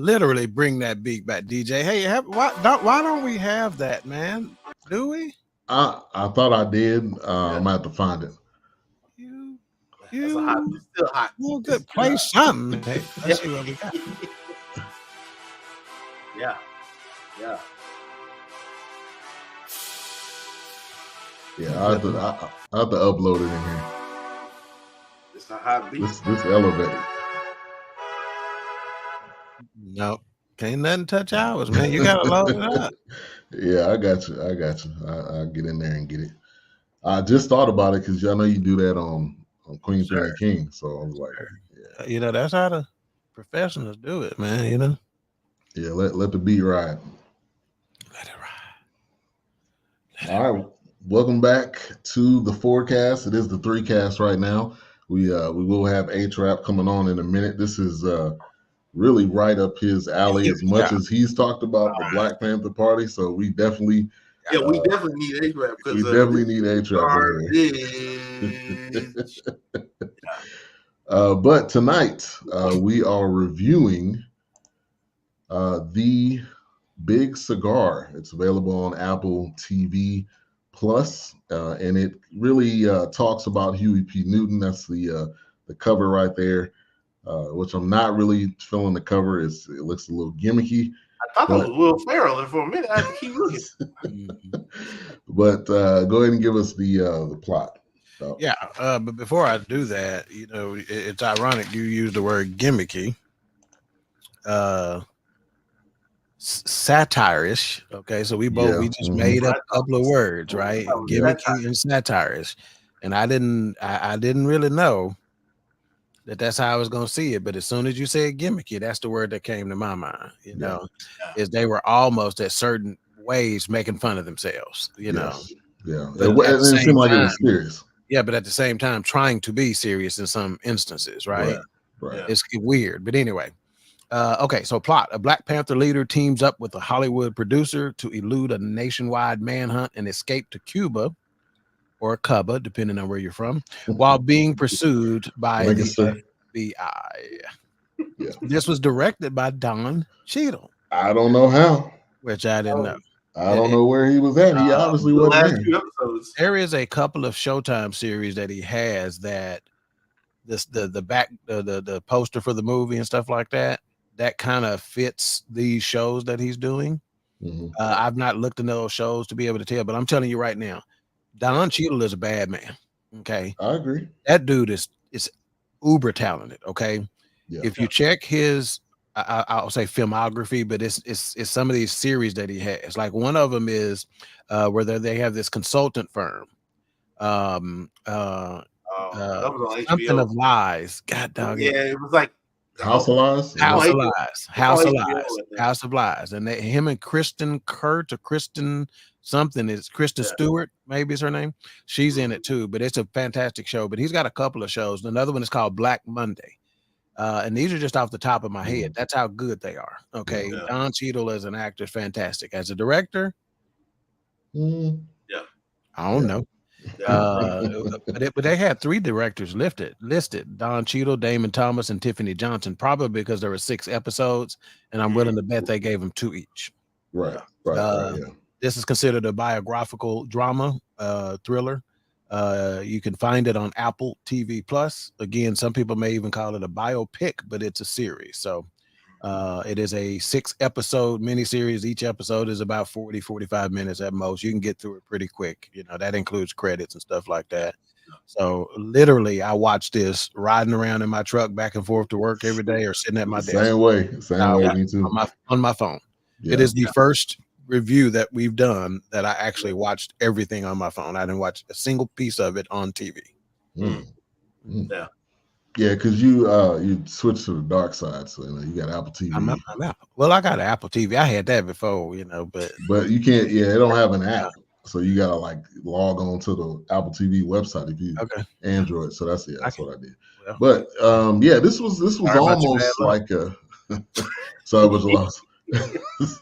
literally bring that beat back, DJ. Hey, why don't we have that, man? Do we? I thought I did. I'm gonna have to find it. It's still hot. Well, good. Play something. Hey, let's see what we got. Yeah. Yeah, I have to upload it in here. It's a hot beat. This elevated. No, can't nothing touch ours, man. You gotta load it up. Yeah, I got you. I'll get in there and get it. I just thought about it because I know you do that on Queen and King. So I was like, yeah. That's how the professionals do it, man. Yeah, let the beat ride. Let it ride. All right. Welcome back to the forecast. It is the 3cast right now. We will have A-Trap coming on in a minute. This is really right up his alley as much as he's talked about the Black Panther Party. So we definitely we definitely need A-Trap. We definitely need A-Trap but tonight we are reviewing the Big Cigar. It's available on Apple TV Plus, and it really talks about Huey P. Newton. That's the cover right there, which I'm not really feeling the cover. It looks a little gimmicky. I thought that was Will Ferrell, and for a minute I had to keep looking. But go ahead and give us the plot. But before I do that, it's ironic you use the word gimmicky. Satirish. Okay, so we just made up a couple of words, right? Gimmicky and satirish. And I didn't really know that's how I was gonna see it. But as soon as you said gimmicky, that's the word that came to my mind, is they were almost at certain ways making fun of themselves, know. Yeah. It seemed like it was serious. Yeah, but at the same time, trying to be serious in some instances, right? Right. It's weird. But anyway. Okay, so plot. A Black Panther leader teams up with a Hollywood producer to elude a nationwide manhunt and escape to Cuba or Cuba, depending on where you're from, while being pursued by the FBI. Yeah. This was directed by Don Cheadle. I don't know how. Which I didn't know. I don't know where he was at. He obviously wasn't there. There is a couple of Showtime series that he has that the poster for the movie and stuff like that kind of fits these shows that he's doing. Mm-hmm. I've not looked into those shows to be able to tell, but I'm telling you right now, Don Cheadle is a bad man. Okay, I agree. That dude is uber talented. Okay, if you check his, I'll say filmography, but it's some of these series that he has. Like one of them is where they have this consultant firm. That was on HBO. Something of Lies. God dog. Yeah, it was like House of Lies. House of Lies. And him and Kristen Kurt or Kristen something is Kristen Stewart, maybe is her name. She's in it too, but it's a fantastic show. But he's got a couple of shows. Another one is called Black Monday. And these are just off the top of my head. That's how good they are. Okay. Yeah. Don Cheadle as an actor is fantastic. As a director, I don't know. But they had 3 directors listed: Don Cheadle, Damon Thomas, and Tiffany Johnson. Probably because there were 6 episodes, and I'm willing to bet they gave them 2 each. Right. This is considered a biographical drama thriller. You can find it on Apple TV Plus. Again, some people may even call it a biopic, but it's a series. So it is a 6-episode miniseries. Each episode is about 40-45 minutes at most. You can get through it pretty quick. That includes credits and stuff like that. So literally, I watch this riding around in my truck back and forth to work every day, or sitting at my desk. Same way, me too. On my phone. Yeah. It is the first review that we've done that I actually watched everything on my phone. I didn't watch a single piece of it on TV. Yeah, because you switched to the dark side, so you got Apple TV. I'm Apple. Well, I got an Apple TV. I had that before, but you can't. Yeah, it don't have an app, so you gotta log on to the Apple TV website if you Android. So that's what I did. Well, but this was almost like a. Sorry about your loss. This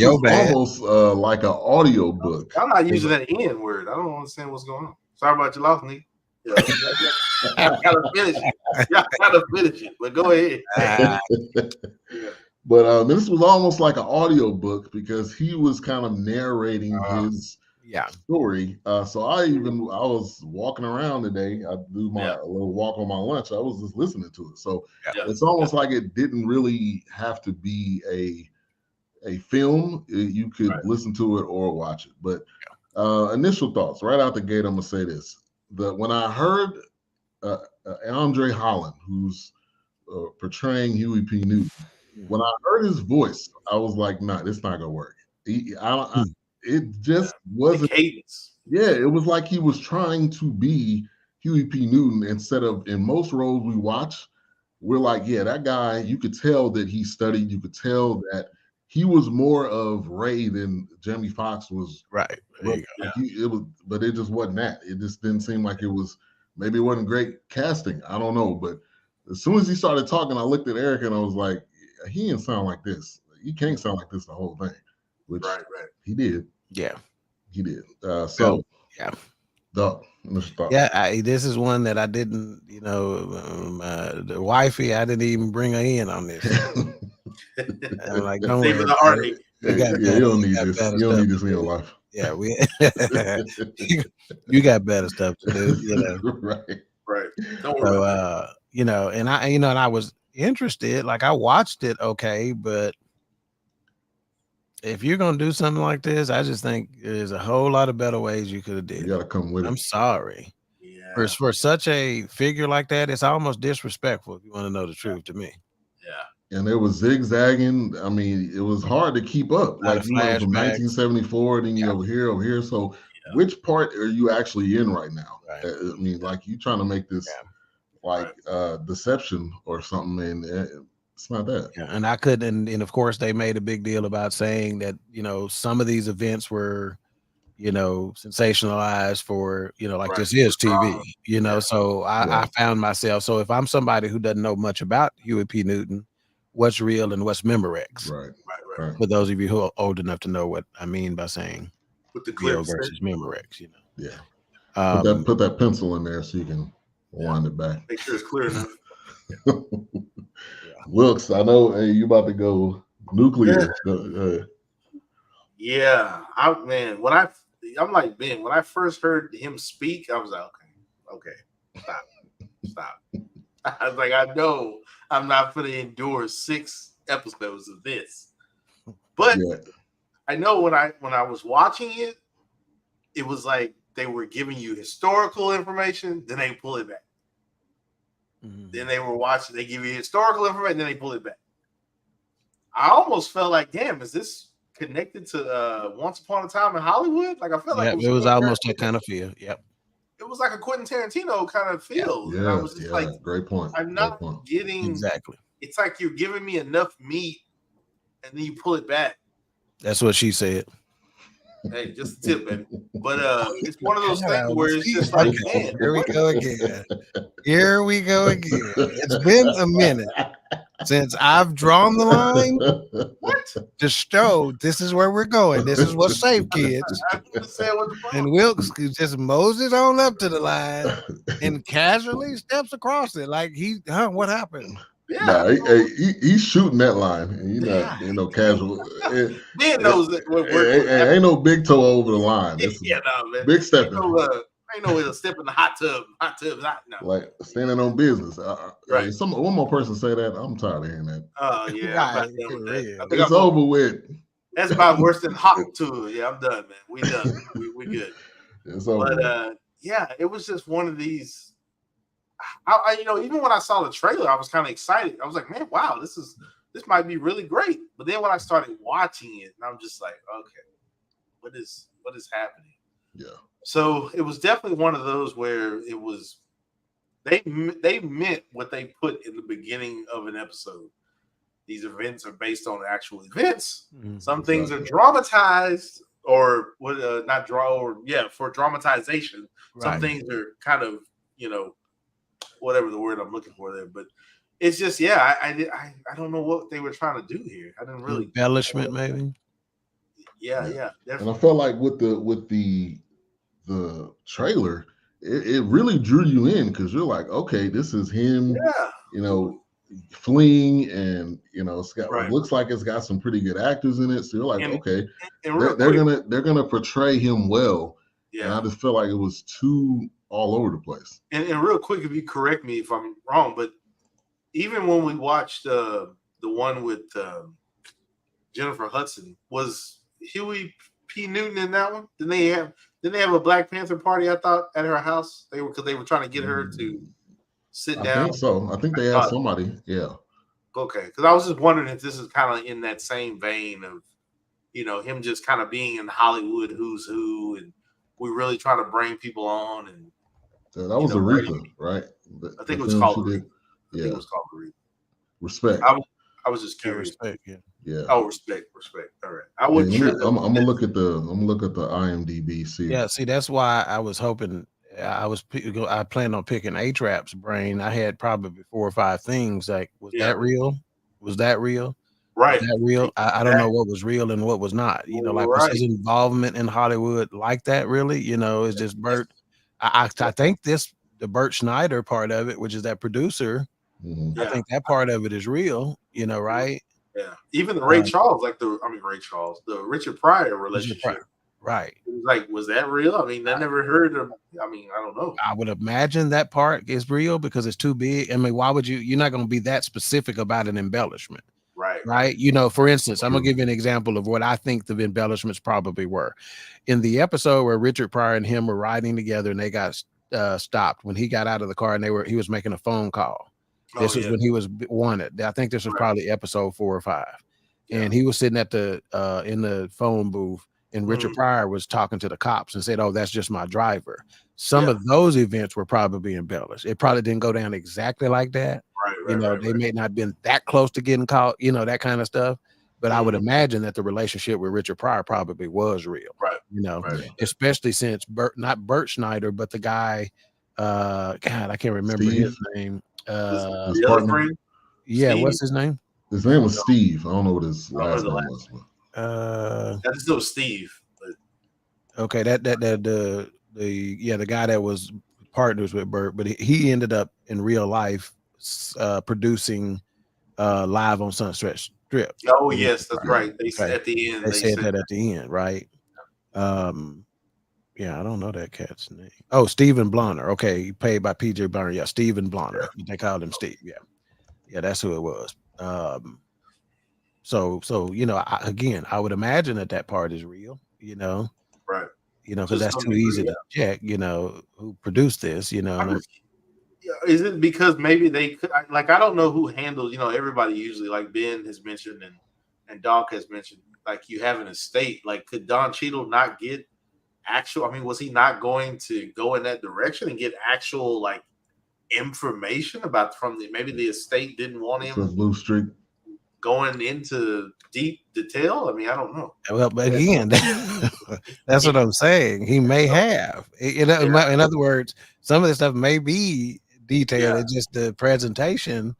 was almost like an audio book. I'm not using that N word. I don't understand what's going on. Sorry about your loss, Nick. I gotta finish. Y'all gotta finish it, but go ahead. But this was almost like an audio book because he was kind of narrating his story. So I was walking around today. I do my a little walk on my lunch. I was just listening to it. So it's almost like it didn't really have to be a film. You could listen to it or watch it. But initial thoughts right out the gate, I'm gonna say this: when I heard Andre Holland, who's portraying Huey P. Newton, when I heard his voice, I was like, "Nah, this not gonna work." It just wasn't. Yeah, it was like he was trying to be Huey P. Newton instead of in most roles we watch. We're like, yeah, that guy. You could tell that he studied. You could tell that he was more of Ray than Jamie Foxx was. Right. It was, but it just wasn't that. It just didn't seem like it was. Maybe it wasn't great casting. I don't know, but as soon as he started talking, I looked at Eric and I was like, he didn't sound like this. He can't sound like this the whole thing, which he did. Yeah, he did. This is one that I didn't, the wifey, I didn't even bring her in on this. I'm like, don't worry. You don't need this. You don't need this in your life. Yeah, you got better stuff to do, Right. So, and I was interested. Like I watched it, okay, but if you're gonna do something like this, I just think there's a whole lot of better ways you could have did. You gotta come with it. I'm sorry. For such a figure like that, it's almost disrespectful if you want to know the truth to me. And it was zigzagging. I mean, it was hard to keep up. Like you went from 1974, then you over here. So which part are you actually in right now? Right. I mean, like you trying to make this deception or something, and it's not that. Yeah, and I couldn't. And of course, they made a big deal about saying that some of these events were, sensationalized for like this is TV. So I found myself. So if I'm somebody who doesn't know much about Huey P. Newton, what's real and what's Memorex? Right. For those of you who are old enough to know what I mean by saying with the real versus Memorex, Yeah. Put that pencil in there so you can wind it back. Make sure it's clear enough. Wilkes, I know you about to go nuclear. I'm like Ben. When I first heard him speak, I was like, okay, stop. I was like, I know I'm not going to endure 6 episodes of this, but I know when I was watching it, it was like they were giving you historical information, then they pull it back. Then they give you historical information, then they pull it back. I almost felt like, damn, is this connected to Once Upon a Time in Hollywood? Like I felt like it was almost that kind of feel. Yep. It was like a Quentin Tarantino kind of feel. And I was just like, great point. I'm not getting exactly. It's like you're giving me enough meat and then you pull it back. That's what she said. Hey, just a tip, baby. But it's one of those things where it's just like, man, here we go again. Here we go again. It's been a minute since I've drawn the line. What? To show this is where we're going. This is what's safe, kids. And Wilkes just moses on up to the line and casually steps across it. Like what happened? Yeah, nah, he's shooting that line, and you're not, casual. Ben knows that. Ain't no big toe over the line. Man. Big stepping. Ain't no way to step in the hot tub. Hot tub's not like standing on business. Right. One more person say that. I'm tired of hearing that. Oh yeah, it's over with. That's about worse than hot tub. Yeah, I'm done, man. We done. we good. It's over. But it was just one of these. I even when I saw the trailer, I was kind of excited. I was like, man, wow, this might be really great. But then when I started watching it, and I'm just like, okay, what is happening? Yeah. So it was definitely one of those where it was they meant what they put in the beginning of an episode. These events are based on actual events. Mm-hmm. Some things are dramatized or for dramatization. Right. Some things are kind of, whatever the word I'm looking for there, but it's just, I don't know what they were trying to do here. I didn't really embellishment, maybe. Yeah, definitely. And I felt like with the trailer, it really drew you in because you're like, okay, this is him, fleeing, and it looks like it's got some pretty good actors in it. So you're like, okay, they're gonna portray him well. Yeah. And I just feel like it was too all over the place. And real quick, if you correct me if I'm wrong, but even when we watched the one with Jennifer Hudson, was Huey P. Newton in that one? Didn't they have a Black Panther party? I thought at her house because they were trying to get her to sit down. I think so. I think they had somebody. Yeah. Okay, because I was just wondering if this is kind of in that same vein of, him just kind of being in Hollywood who's who, and we're really trying to bring people on. And that was Aretha, right? I think it was called Aretha. Yeah, it was called Aretha. Respect. I was just curious. Respect, yeah. Oh, respect. All right. I wasn't sure. I'm gonna look at the IMDb. See, that's why I was hoping. I planned on picking A-Trap's brain. I had probably 4 or 5 things. Like, was that real? Was that real? Right. Was that real? I don't know what was real and what was not. Was his involvement in Hollywood like that really? It's just Bert. I think the Bert Schneider part of it, which is that producer. I think that part of it is real. Right? Yeah. Even the the Richard Pryor relationship. Right. It was like, was that real? I mean, I never heard of. I mean, I don't know. I would imagine that part is real because it's too big. I mean, why would you're not going to be that specific about an embellishment. Right. For instance, I'm going to give you an example of what I think the embellishments probably were. In the episode where Richard Pryor and him were riding together and they got stopped when he got out of the car and he was making a phone call. This was when he was wanted. I think this was probably episode 4 or 5. And he was sitting at in the phone booth. And Richard Pryor was talking to the cops and said, "Oh, that's just my driver." Some of those events were probably embellished. It probably didn't go down exactly like that. They may not have been that close to getting caught, that kind of stuff. But I would imagine that the relationship with Richard Pryor probably was real. Especially since not Bert Schneider, but the guy, God, I can't remember his name. The other friend? Yeah, Steve? What's his name? His name was Steve. I don't know what his last name was. That's still Steve. But... Okay, the guy that was partners with Bert, but he ended up in real life producing Live on Sunset Strip. Oh yes, that's right. They said at the end. They said that at the end, right? I don't know that cat's name. Oh, Stephen Blonner. Okay, he paid by PJ Blonner. Yeah, Stephen Blonner. They called him Steve. Yeah, that's who it was. So I would imagine that part is real, right? Because that's too easy to check, who produced this, Is it because maybe they could, I don't know who handles, everybody usually, like Ben has mentioned and Doc has mentioned, like, you have an estate. Like, could Don Cheadle not get was he not going to go in that direction and get actual, like, information about maybe the estate didn't want him Blue Street going into deep detail? I mean, I don't know. Well, but again, that's what I'm saying. He may have. In other words, some of the stuff may be detailed. It's just the presentation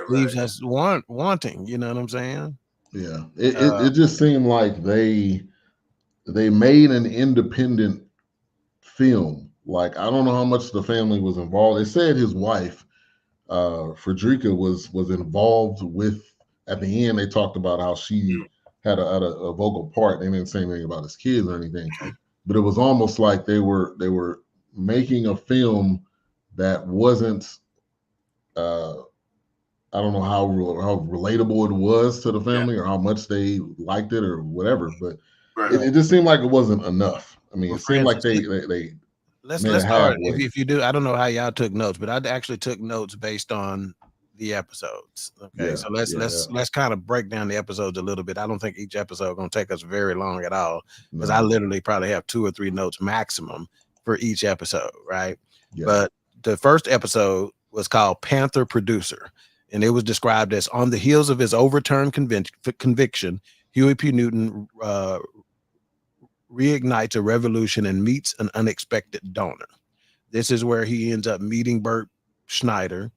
leaves us wanting. You know what I'm saying? Yeah. It just seemed like they made an independent film. Like, I don't know how much the family was involved. They said his wife, Frederica, was involved with. At the end, they talked about how she had a vocal part. They didn't say anything about his kids or anything, but it was almost like they were making a film that wasn't. I don't know how relatable it was to the family or how much they liked it or whatever, but it just seemed like it wasn't enough. I mean, it seemed like they. Let's start. If you do, I don't know how y'all took notes, but I actually took notes based on the episodes. Okay, so let's kind of break down the episodes a little bit. I don't think each episode is going to take us very long at all because I literally probably have 2 or 3 notes maximum for each episode, right? But the first episode was called Panther Producer, and it was described as, on the heels of his overturned conviction, Huey P. Newton reignites a revolution and meets an unexpected donor. This is where he ends up meeting Bert Schneider.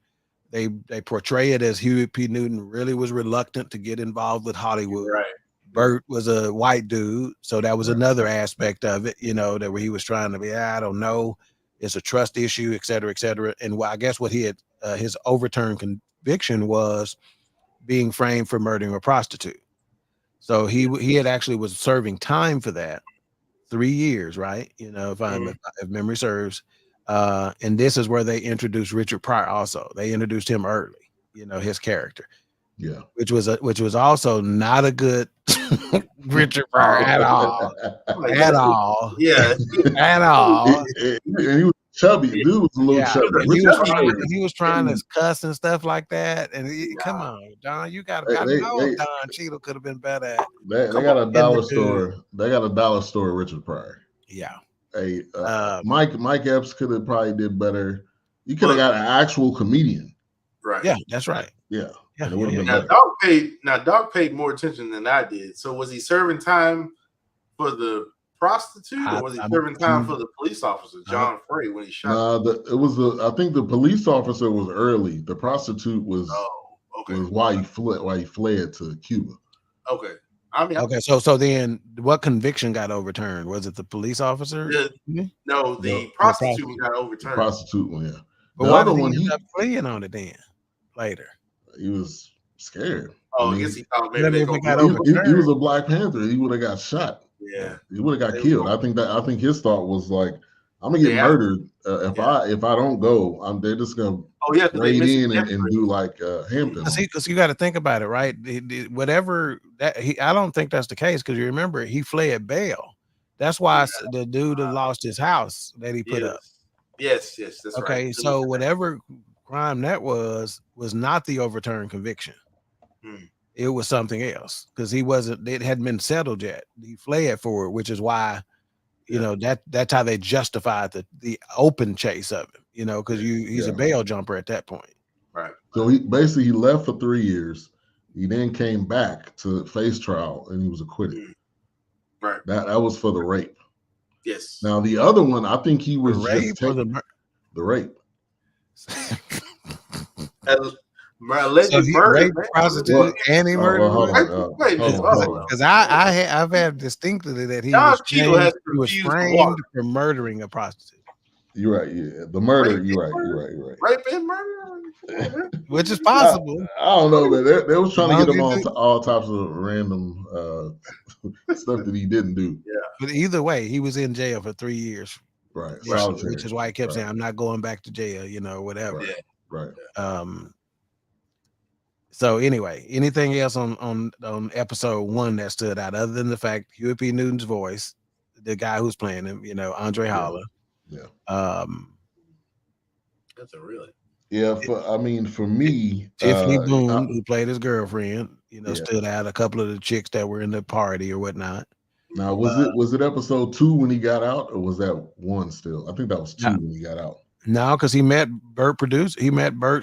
They portray it as Huey P. Newton really was reluctant to get involved with Hollywood. Right. Bert was a white dude, so that was another aspect of it, that where he was trying to be, I don't know, It's a trust issue, et cetera, et cetera. And I guess what he had his overturned conviction was being framed for murdering a prostitute. So he had actually was serving time for that, 3 years, right? You know, if memory serves. And this is where they introduced Richard Pryor. Also, they introduced him early. You know, his character. Yeah, which was also not a good Richard Pryor at all, at all, yeah, at all. And he was chubby. Dude was a little chubby. He was trying to cuss and stuff like that. And come on, Don, you got Don Cheadle could have been better at. They got a dollar store. They got a dollar store. Richard Pryor. Yeah. Mike Epps could have probably did better. You could have got an actual comedian. Right. Yeah, that's right. Yeah. Dog paid more attention than I did. So was he serving time for the prostitute, or was he serving time for the police officer, John Frey, when he shot? I think the police officer was early. The prostitute was was why he fled to Cuba. Okay. So then what conviction got overturned? Was it the police officer? No, the prostitute got overturned. The prostitute one, yeah. But why did he end up fleeing on it then later? He was scared. I guess he thought maybe he was a Black Panther. He would have got shot. Yeah, he would have got killed. I think his thought was like, I'm gonna get murdered if I don't go. They're just gonna raid in and do like Hampton. Because you got to think about it, right? Whatever that I don't think that's the case, because you remember he fled bail. That's why the dude that lost his house that he put up. Yes, that's right. Okay, so whatever crime that was not the overturned conviction. It was something else, because it hadn't been settled yet. He fled for it, which is why, you know, that's how they justified the open chase of him, you know, because he's a bail jumper at that point. Right. So he left for 3 years. He then came back to face trial and he was acquitted. Right. That was for the rape. Yes. Now the other one, I think he was the rape. So he raped prostitute and he murdered. Because I've had distinctly that he was framed for murdering a prostitute. You're right. Yeah, the murder. You're right. Rape and murder, which is possible. I don't know, but they was trying to get him on all types of random stuff that he didn't do. Yeah. But either way, he was in jail for 3 years. Right. Which is why he kept saying, "I'm not going back to jail," you know, whatever. Right. So anyway, anything else on episode 1 that stood out other than the fact Huey P. Newton's voice, the guy who's playing him, you know, Andre Holler. Yeah. That's a really. Yeah, for me, Tiffany Boone, who played his girlfriend, you know, stood out. A couple of the chicks that were in the party or whatnot. Now, was it episode 2 when he got out, or was that 1 still? I think that was 2 when he got out. No, because he met Bert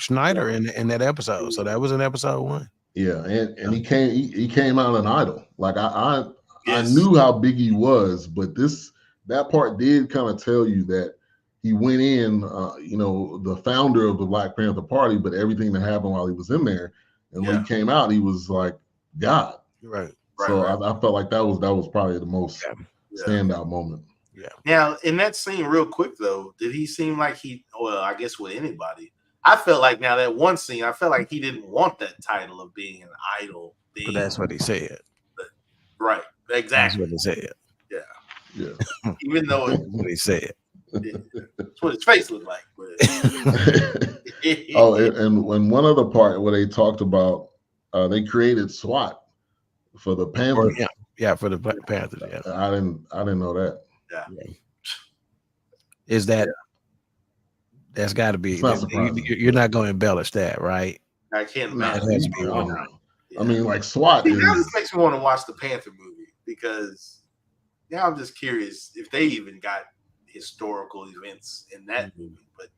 Schneider in that episode. So that was in episode 1. Yeah, and he came out an idol. Like I knew how big he was, but that part did kind of tell you that he went in, you know, the founder of the Black Panther Party, but everything that happened while he was in there, and when he came out, he was like God. Right. So I felt like that was probably the most standout moment. Yeah. Now, in that scene, real quick though, did he seem like I guess with anybody, I felt like now that one scene, I felt like he didn't want that title of being an idol. But that's what he said. Right. Exactly. That's what he said. Yeah. Even though that's what he said. That's what his face looked like. And one other part where they talked about they created SWAT for the Panthers. For the Black Panthers. Yeah. I didn't know that. Yeah. Is that's got to be? You're not going to embellish that, right? I can't imagine. That has to be one. I mean, like SWAT. Now this makes me want to watch the Panther movie, because now I'm just curious if they even got historical events in that movie. But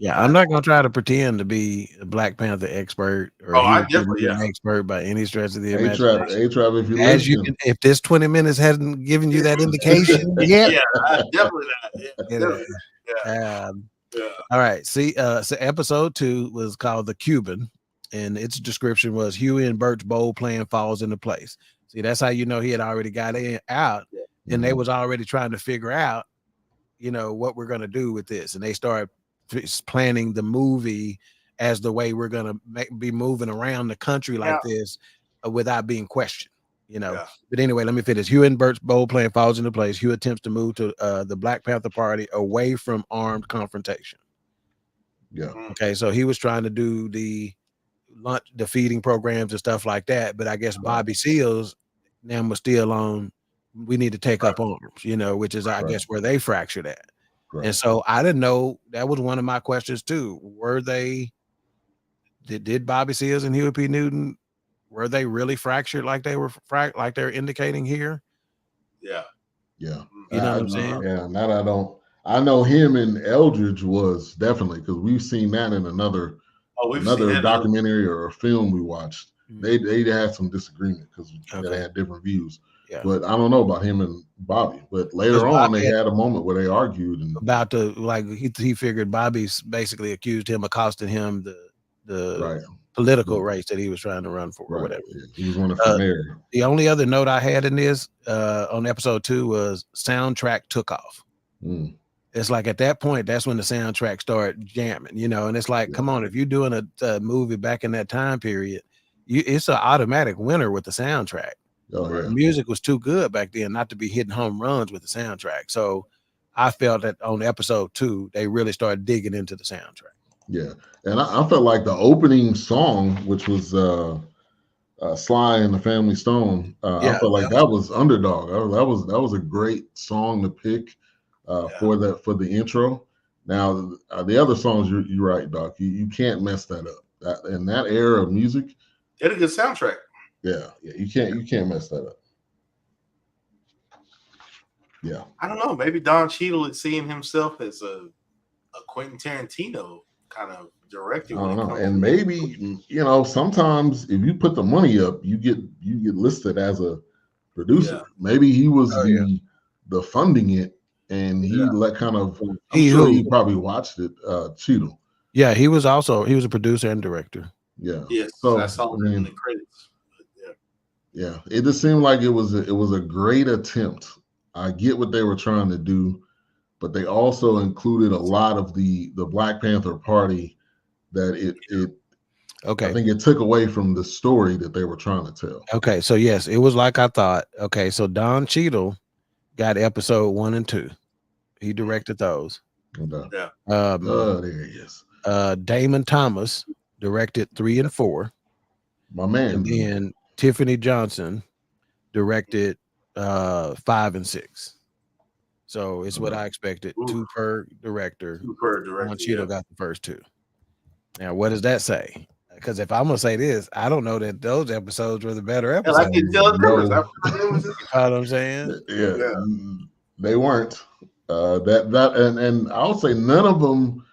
I'm not going to try to pretend to be a Black Panther expert or I definitely an expert by any stretch of the imagination. A-Trap, if this 20 minutes hadn't given you that indication, definitely not. All right. See, so episode 2 was called The Cuban, and its description was Huey and Bert's bold plan falls into place. See, that's how you know he had already got out, and they was already trying to figure out you know, what we're going to do with this. And they start planning the movie as the way we're going to be moving around the country like this without being questioned, you know. But anyway, let me finish. Huey and Bert's bold plan falls into place. Huey attempts to move to the Black Panther Party away from armed confrontation. Yeah. Okay, so he was trying to do the feeding programs and stuff like that, but I guess Bobby Seals now was still on. We need to take up arms, you know, which is I guess where they fractured at. And so I didn't know. That was one of my questions too. Were they? Did Bobby Seals and Huey P. Newton, were they really fractured like they were like they're indicating here? Yeah. Yeah. You know what I'm saying? Yeah. Now I know him and Eldridge was definitely, because we've seen that in another documentary or a film we watched. They had some disagreement because they had different views. Yeah. But I don't know about him and Bobby. But later on, they had a moment where they argued about he figured Bobby's basically accused him of costing him the political race that he was trying to run for or whatever. Yeah. He was running for mayor. The only other note I had in this on episode 2 was soundtrack took off. It's like at that point, that's when the soundtrack started jamming, you know, and it's like, come on, if you're doing a movie back in that time period, it's an automatic winner with the soundtrack. The music was too good back then not to be hitting home runs with the soundtrack. So I felt that on episode 2, they really started digging into the soundtrack. Yeah. And I felt like the opening song, which was Sly and the Family Stone, I felt like that was underdog. That was a great song to pick for the intro. Now the other songs, you're right, Doc. You can't mess that up. In that era of music, they had a good soundtrack. Yeah, you can't mess that up. Yeah, I don't know. Maybe Don Cheadle is seeing himself as a Quentin Tarantino kind of director. I don't know, and maybe sometimes if you put the money up, you get listed as a producer. Yeah. Maybe he was the funding it, and he I'm sure he probably watched it. Cheadle. Yeah, he was a producer and director. Yeah. Yes. So I saw him in the credits. Yeah, it just seemed like it was a great attempt. I get what they were trying to do, but they also included a lot of the Black Panther Party that I think it took away from the story that they were trying to tell. Okay, so yes, it was like I thought. Okay, so Don Cheadle got episode 1 and 2. He directed those. Yeah. There he is. Damon Thomas directed 3 and 4. My man. And then Tiffany Johnson directed 5 and 6. So it's what I expected. 2 per director. 2 per director. Cheadle got the first 2. Now, what does that say? Because if I'm gonna say this, I don't know that those episodes were the better episodes. I can tell the difference. You know what I'm saying? Yeah. They weren't. And I would say none of them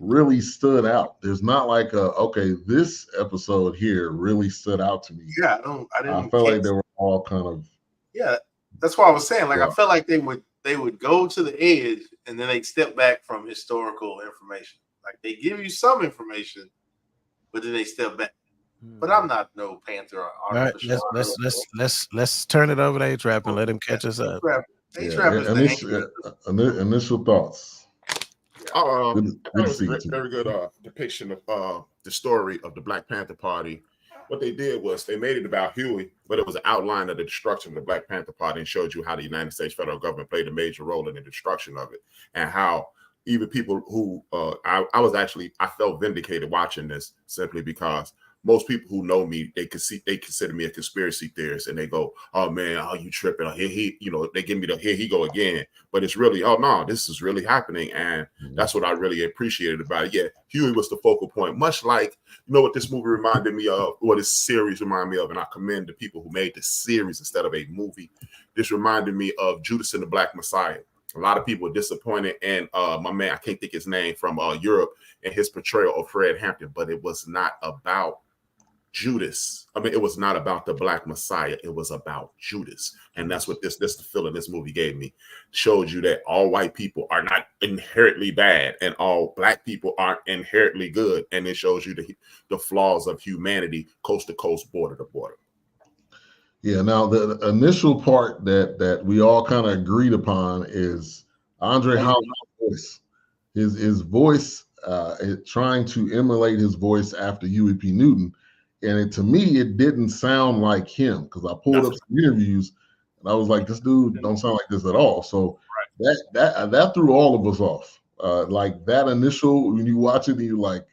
really stood out. There's not like this episode here really stood out to me. Yeah, I felt like they were all kind of. Yeah, that's what I was saying. Like I felt like they would go to the edge and then they'd step back from historical information. Like they give you some information, but then they step back. But I'm not no Panther or artificial. All right, let's turn it over to A-Trap and let him catch us up. Initial thoughts. Very good depiction of the story of the Black Panther Party. What they did was they made it about Huey, but it was an outline of the destruction of the Black Panther Party and showed you how the United States federal government played a major role in the destruction of it, and how even people who I felt vindicated watching this simply because most people who know me, they consider me a conspiracy theorist, and they go, "Oh man, you tripping? They give me the here he go again." But it's really, oh no, this is really happening, and that's what I really appreciated about it. Yeah, Huey was the focal point, much like what this movie reminded me of, what this series reminded me of, and I commend the people who made this series instead of a movie. This reminded me of Judas and the Black Messiah. A lot of people were disappointed in my man, I can't think his name, from Europe, and his portrayal of Fred Hampton, but it was not about Judas. I mean, it was not about the Black Messiah. It was about Judas. And that's what this the feeling this movie gave me. Showed you that all white people are not inherently bad and all Black people aren't inherently good. And it shows you the flaws of humanity, coast to coast, border to border. Yeah, now the initial part that we all kind of agreed upon is Andre Howard's voice. His voice, trying to emulate his voice after Huey P. Newton. And to me, it didn't sound like him because I pulled up some interviews and I was like, this dude don't sound like this at all. So that threw all of us off. Like that initial, when you watch it and you're like,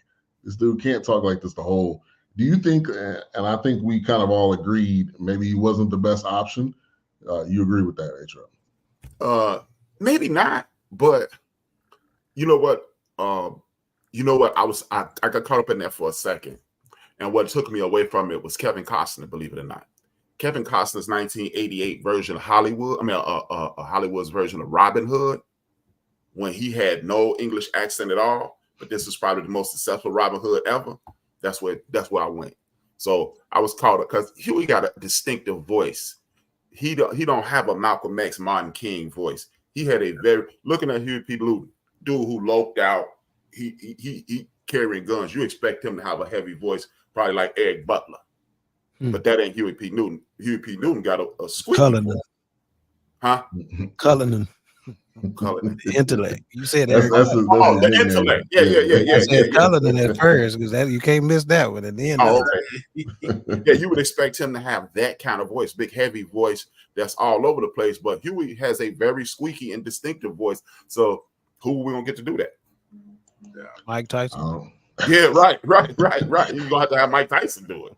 this dude can't talk like this the whole. Do you think, and I think we kind of all agreed, maybe he wasn't the best option. You agree with that, A-Trap? Maybe not, but you know what? I got caught up in that for a second. And what took me away from it was Kevin Costner, believe it or not. Kevin Costner's 1988 version of Hollywood, Hollywood's version of Robin Hood, when he had no English accent at all, but this is probably the most successful Robin Hood ever. That's where I went. So I was caught up because Huey got a distinctive voice. He don't have a Malcolm X, Martin King voice. He had a looking at Huey P. Newton, dude who loped out, he carrying guns. You expect him to have a heavy voice, probably like Eric Butler. But that ain't Huey P. Newton. Huey P. Newton got a squeaky voice. Huh? Cullinan. The intellect. You said that. The intellect. Yeah. I said Cullinan at first because you can't miss that one at the end. Okay. Yeah, you would expect him to have that kind of voice, big, heavy voice that's all over the place. But Huey has a very squeaky and distinctive voice. So who are we gonna get to do that? Yeah. Mike Tyson. Yeah, right. You're gonna have Mike Tyson do it.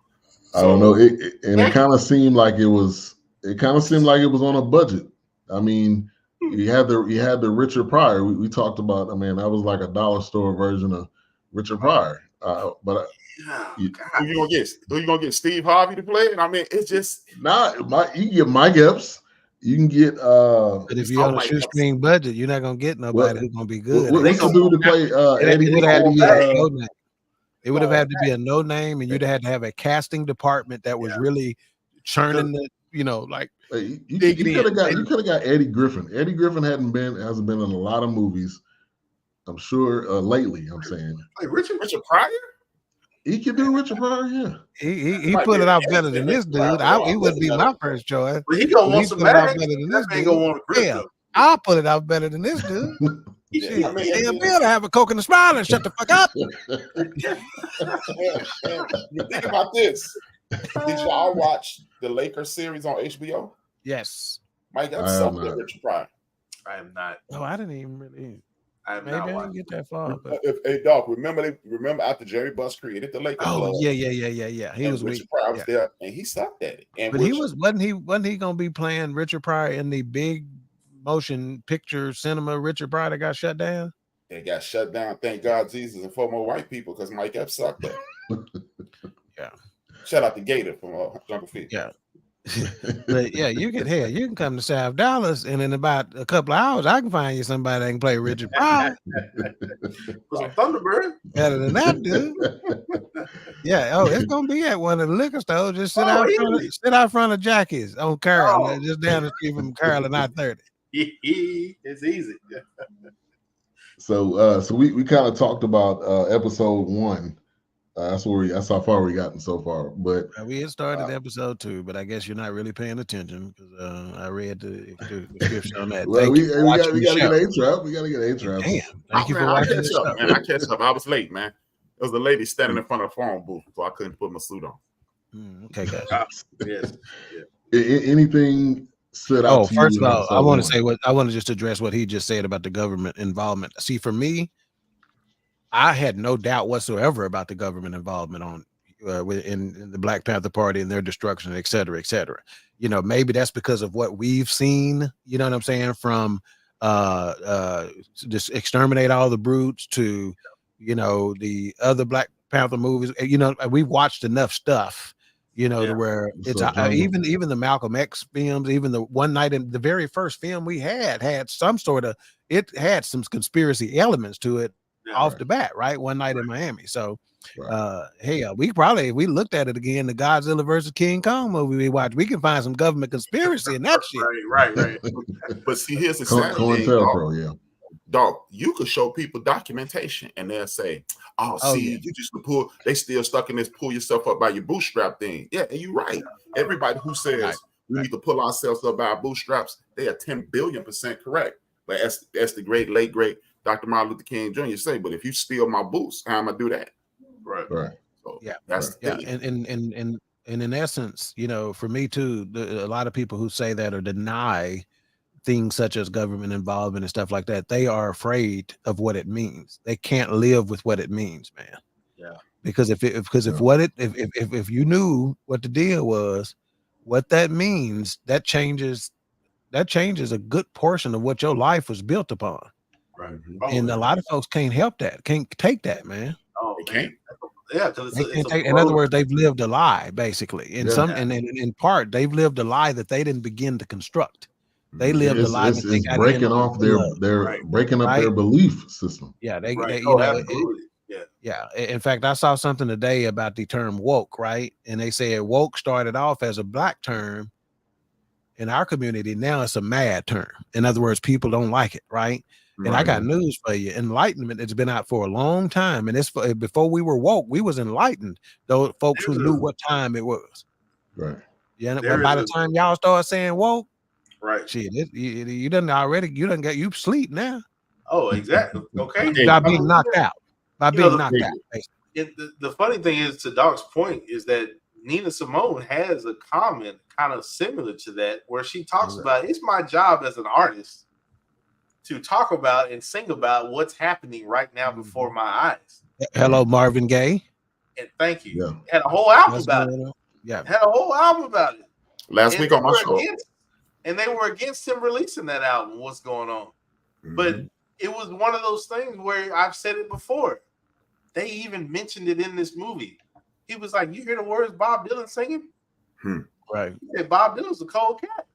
I don't know. It kind of seemed like it was. It kind of seemed like it was on a budget. I mean, you had the Richard Pryor. We talked about. I mean, that was like a dollar store version of Richard Pryor. Who you gonna get? Who you gonna get? Steve Harvey to play it? I mean, it's just you can get Mike Epps. You can get. But if you're on a shoestring budget, you're not gonna get nobody who's gonna be good. What's the dude to play? It would have had to be a no name, and you'd have had to have a casting department that was really churning the, you could have got Eddie Griffin. Eddie Griffin hasn't been in a lot of movies. I'm sure lately. I'm saying like Richard Pryor. He could do Richard Pryor. Yeah, he put it out better than this dude. He would be my first choice. But he gonna want some better than this dude. I'll put it out better than this dude. Yeah, Bill to have a Coke and a smile and shut the fuck up. Think about this. Did y'all watch the Lakers series on HBO? Yes. Mike, that's something Richard Pryor. I am not. Oh, I didn't even really. Maybe I didn't get that far. But... Hey, Doc, remember after Jerry Buss created the Lakers? Oh, yeah. He was Richard Pryor was there, and he sucked at it. But wasn't he gonna be playing Richard Pryor in the big motion picture cinema Richard Pryor that got shut down? It got shut down. Thank God, Jesus, and 4 more white people because Mike Epps sucked at it. Yeah. Shout out to Gator from Jungle Fever. Yeah. But yeah, you can come to South Dallas, and in about a couple of hours, I can find you somebody that can play Richard Pryor. Some Thunderbird. Better than that, dude. Yeah. Oh, it's gonna be at one of the liquor stores. Just sit out front of Jackie's on Carroll, just down the street from Carroll and I-30. It's easy. So we kind of talked about episode 1. That's how far we gotten so far. But we had started episode 2, but I guess you're not really paying attention because I read the description on that. Well, we gotta get A-Trap. We gotta get A-Trap. Damn, thank you for watching this stuff. Man, I catch up. I was late, man. There was a lady standing in front of the phone booth, so I couldn't put my suit on. Okay, guys. Yes. Anything stood out to you? First of all, I want to just address what he just said about the government involvement. See, for me, I had no doubt whatsoever about the government involvement in the Black Panther Party and their destruction, et cetera, et cetera. Maybe that's because of what we've seen, you know what I'm saying, from just exterminate all the brutes to, the other Black Panther movies. We've watched enough stuff, to where it's even the Malcolm X films, even the One Night in the very first film we had some sort of, it had some conspiracy elements to it. Off the bat, right? One Night in Miami. So, we looked at it again, the Godzilla versus King Kong movie we watched, we can find some government conspiracy in that shit. Right. But see, here's the sad thing, dog. You could show people documentation, and they'll say, you just pull. They still stuck in this pull yourself up by your bootstrap thing. Yeah, and you're right. Everybody who says we need to pull ourselves up by our bootstraps, they are 10 billion% correct. But that's the late great Dr. Martin Luther King Jr. say. But if you steal my boots, how am I do that? Right. So yeah, that's yeah. And in essence, you know, for me too, a lot of people who say that or deny things such as government involvement and stuff like that, they are afraid of what it means. They can't live with what it means, man. Yeah. Because if you knew what the deal was, what that means, that changes a good portion of what your life was built upon. Right. And a lot of folks can't help that, can't take that, man. Oh, they can't. Yeah, because in other words, they've lived a lie, basically. In part, they've lived a lie that they didn't begin to construct. They lived a lie that they got breaking off their breaking up their belief system. Yeah, they absolutely. Yeah. In fact, I saw something today about the term woke, right? And they said woke started off as a black term in our community. Now it's a mad term. In other words, people don't like it, right? And I got news for you. Enlightenment, it's been out for a long time. And it's before we were woke, we was enlightened. Those folks who knew what time it was. Right. Yeah. But by the time y'all start saying woke, right. Shit, you done already, you sleep now. Oh, exactly. Okay. By being knocked out. The funny thing is, to Doc's point, is that Nina Simone has a comment kind of similar to that, where she talks about, it's my job as an artist to talk about and sing about what's happening right now before my eyes. Hello, Marvin Gaye. And thank you. Yeah. Had a whole album about it. Yeah. Had a whole album about it. Last week on my show. And they were against him releasing that album. What's going on? But it was one of those things where I've said it before. They even mentioned it in this movie. He was like, "You hear the words Bob Dylan singing?" Right. He said, Bob Dylan's a cold cat.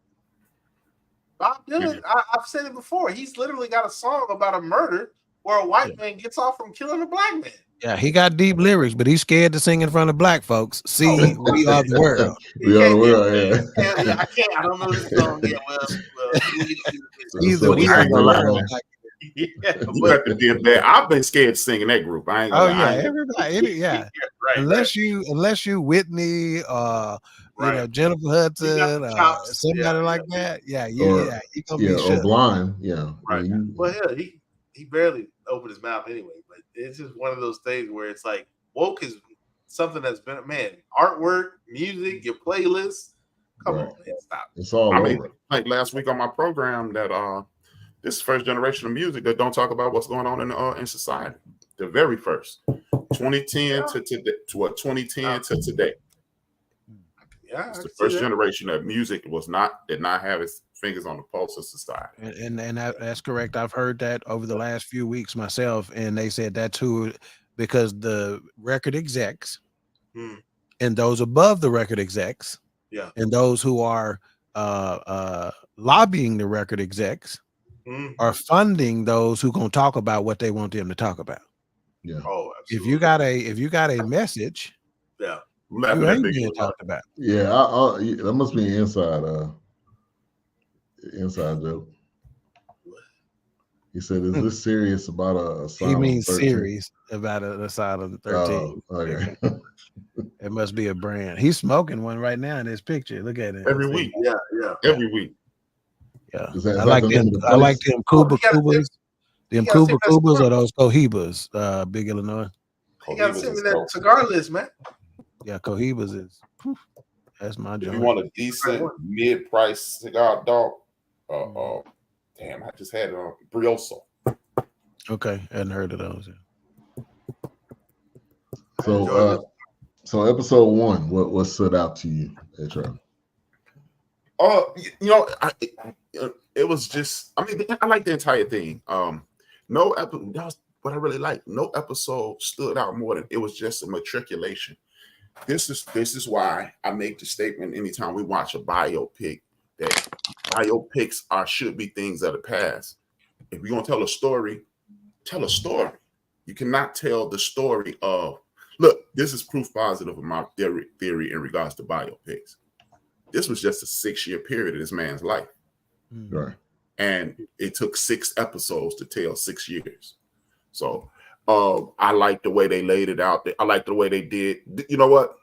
Bob Dylan, I've said it before. He's literally got a song about a murder where a white man gets off from killing a black man. Yeah, he got deep lyrics, but he's scared to sing in front of black folks. See, we are the world. We are the world. Yeah. I can't. I don't know this song yet. Well, either we are the world. I've been scared singing that group. I ain't gonna lie. Everybody, right, unless you Whitney, you know, Jennifer Hudson, somebody like that. You gonna be or blind. Yeah, right. Well, yeah, he barely opened his mouth anyway. But it's just one of those things where it's like woke is something that's been artwork, music, your playlist. Come on, man, stop. It's all over. Like last week on my program that this first generation of music that don't talk about what's going on in society. The very first, 2010 to today, 2010 to today. Yeah, it's the first generation of music did not have its fingers on the pulse of society. And that's correct. I've heard that over the last few weeks myself, and they said that's who, because the record execs and those above the record execs, and those who are lobbying the record execs are funding those who gonna talk about what they want them to talk about. Yeah. Oh, absolutely. If you got a message, you ain't being talked about. Yeah, that must be inside joke. He said, "Is this serious about a asylum?" He means series about an asylum 13. Oh, okay. It must be a brand. He's smoking one right now in his picture. Look at it. Every week. Yeah. Every week. Yeah. I like them Cuba Cubas. Them Cuba Cubas or those Cohibas, Big Illinois. You gotta send me that cigar list, man. Yeah, Cohibas is that's my joint. If you want a decent mid-price cigar, dog, damn, I just had it on Brioso. Okay, hadn't heard of those. So episode 1, what stood out to you, Etro? It was just, I like the entire thing. No episode, that's what I really like. No episode stood out more than it was just a matriculation. This is why I make the statement anytime we watch a biopic that biopics should be things of the past. If you're gonna tell a story, tell a story. You cannot tell the story of, look, this is proof positive of my theory in regards to biopics. This was just a 6-year period of this man's life. Right. And it took 6 episodes to tell 6 years. So I like the way they laid it out. I like the way they did. You know what?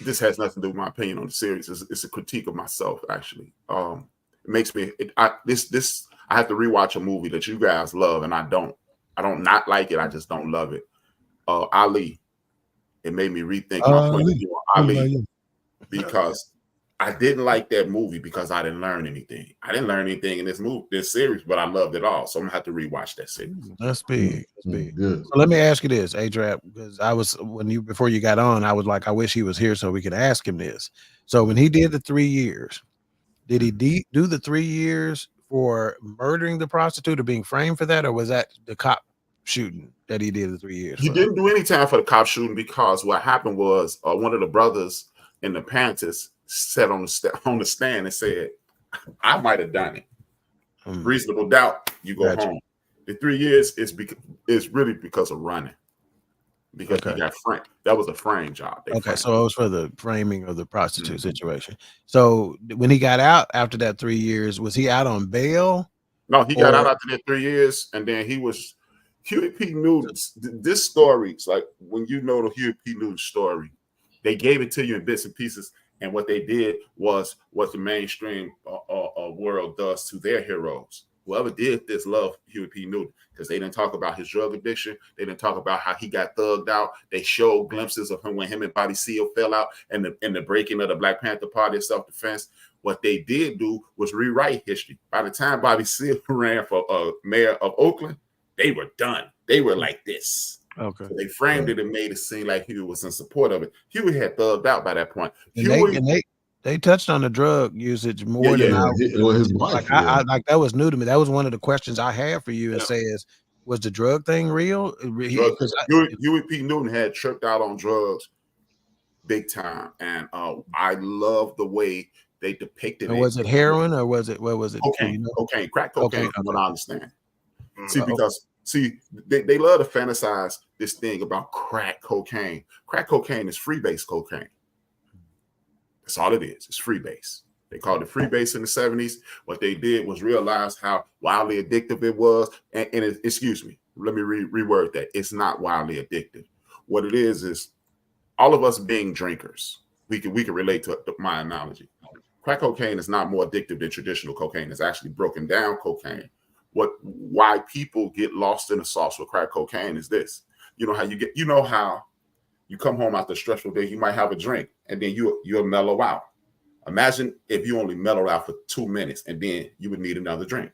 This has nothing to do with my opinion on the series. It's a critique of myself, actually. makes me. I have to rewatch a movie that you guys love, and I don't not like it. I just don't love it. Ali. It made me rethink my point of view on Ali because I didn't like that movie because I didn't learn anything. I didn't learn anything in this series, but I loved it all. So I'm gonna have to rewatch that series. That's big. That's big. Good. So let me ask you this, A-Trap, because before you got on, I was like, I wish he was here so we could ask him this. So when he did the 3 years, did he do the 3 years for murdering the prostitute or being framed for that, or was that the cop shooting that he did the 3 years? He didn't do any time for the cop shooting because what happened was one of the brothers in the Panthers sat on the stand and said, "I might have done it. Reasonable doubt. You go home." The 3 years is really because of running. Because he got framed. That was a frame job. So it was for the framing of the prostitute situation. So when he got out after that 3 years, was he out on bail? No, he got out after that 3 years, and then he was Huey P. Newton. This story, it's like when you know the Huey P. Newton story, they gave it to you in bits and pieces, and what they did was what the mainstream world does to their heroes. Whoever did this loved Huey P. Newton because they didn't talk about his drug addiction. They didn't talk about how he got thugged out. They showed glimpses of him when him and Bobby Seale fell out and the breaking of the Black Panther Party of self-defense. What they did do was rewrite history. By the time Bobby Seale ran for mayor of Oakland, they were done. They were like this. Okay. So they framed it and made it seem like Huey was in support of it. Huey had thugged out by that point. They touched on the drug usage more than his wife. Like that was new to me. That was one of the questions I had for you. It says, was the drug thing real? Huey P. Newton had tripped out on drugs big time, and I love the way they depicted it. Was it heroin or was it what was it? Cocaine, cocaine, crack cocaine. From what I understand. See, they love to fantasize this thing about crack cocaine. Crack cocaine is freebase cocaine. That's all it is. It's freebase. They called it freebase in the 70s. What they did was realize how wildly addictive it was. Excuse me, let me reword that. It's not wildly addictive. What it is all of us being drinkers. We can relate to my analogy. Crack cocaine is not more addictive than traditional cocaine. It's actually broken down cocaine. Why people get lost in the sauce with crack cocaine is this. You know how you come home after a stressful day, you might have a drink and then you'll mellow out. Imagine if you only mellow out for 2 minutes and then you would need another drink.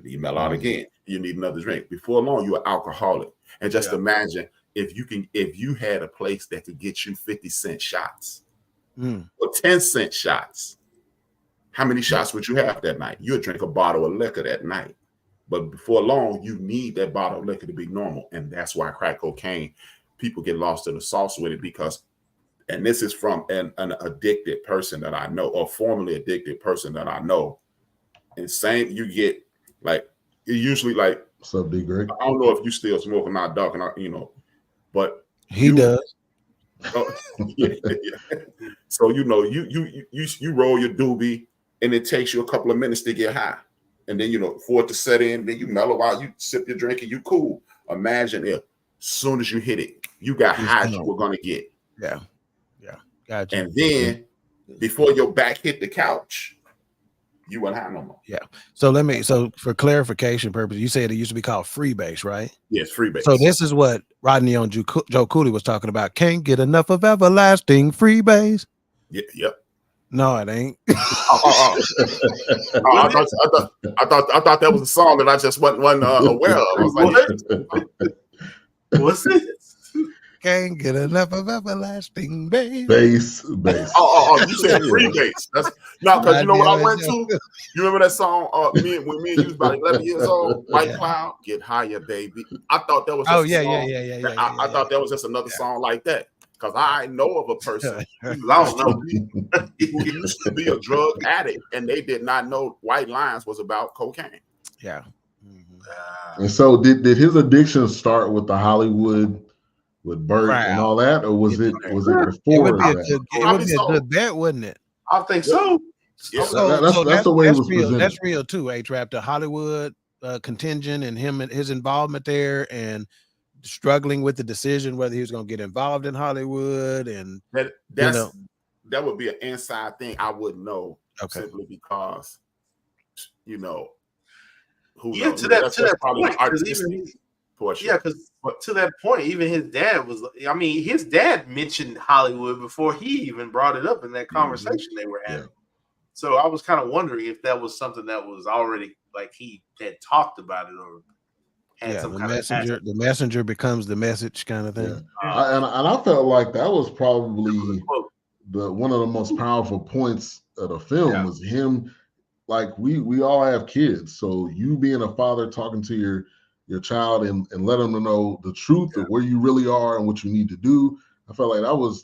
You mellow out again, you need another drink. Before long, you're an alcoholic. And just imagine if you had a place that could get you 50-cent shots or 10-cent shots. How many shots would you have that night? You would drink a bottle of liquor that night. But before long, you need that bottle of liquor to be normal. And that's why crack cocaine, people get lost in the sauce with it because, and this is from an addicted person that I know, or formerly addicted person that I know. And same, you get like, usually like, what's up, D. Greg? I don't know if you still smoke or not, Doc, and but he does. Yeah. So, you roll your doobie and it takes you a couple of minutes to get high. And then, for it to set in, then you mellow out, you sip your drink and you cool. Imagine if as soon as you hit it, you got high you were going to get. Yeah. Gotcha. And then before your back hit the couch, you weren't high no more. Yeah. So for clarification purposes, you said it used to be called freebase, right? Yes, freebase. So this is what Rodney on Joe Cooley was talking about. Can't get enough of everlasting freebase. Yeah, yep. No, it ain't. I thought that was a song that I just wasn't aware of. I was like, what's this? Can't get enough of everlasting bass. Bass. Oh, you said freebase. That's no, because you know what I went to? You remember that song? When me and you was about 11 years old, White Cloud, Get Higher, Baby. I thought that was just I thought that was just another song like that. Because I know of a person who used to be a drug addict and they did not know White Lines was about cocaine. Yeah. And so did his addiction start with the Hollywood with Bert and all that, or was it before that? It would be a good bet, wouldn't it? I think so. Yeah. That's the way it was presented. That's real too, A-Trap. The Hollywood contingent and his involvement there and struggling with the decision whether he was going to get involved in Hollywood, and that would be an inside thing I wouldn't know simply because you know, who yeah, knows? to that probably point, artistic portion. Yeah, because to that point, even his dad was. I mean, his dad mentioned Hollywood before he even brought it up in that conversation they were having. Yeah. So I was kind of wondering if that was something that was already like he had talked about it or had some kind of the messenger becomes the message kind of thing. Yeah. And I felt like that was probably one of the most powerful points of the film was him. Like we all have kids, so you being a father talking to your child and letting them know the truth of where you really are and what you need to do. I felt like that was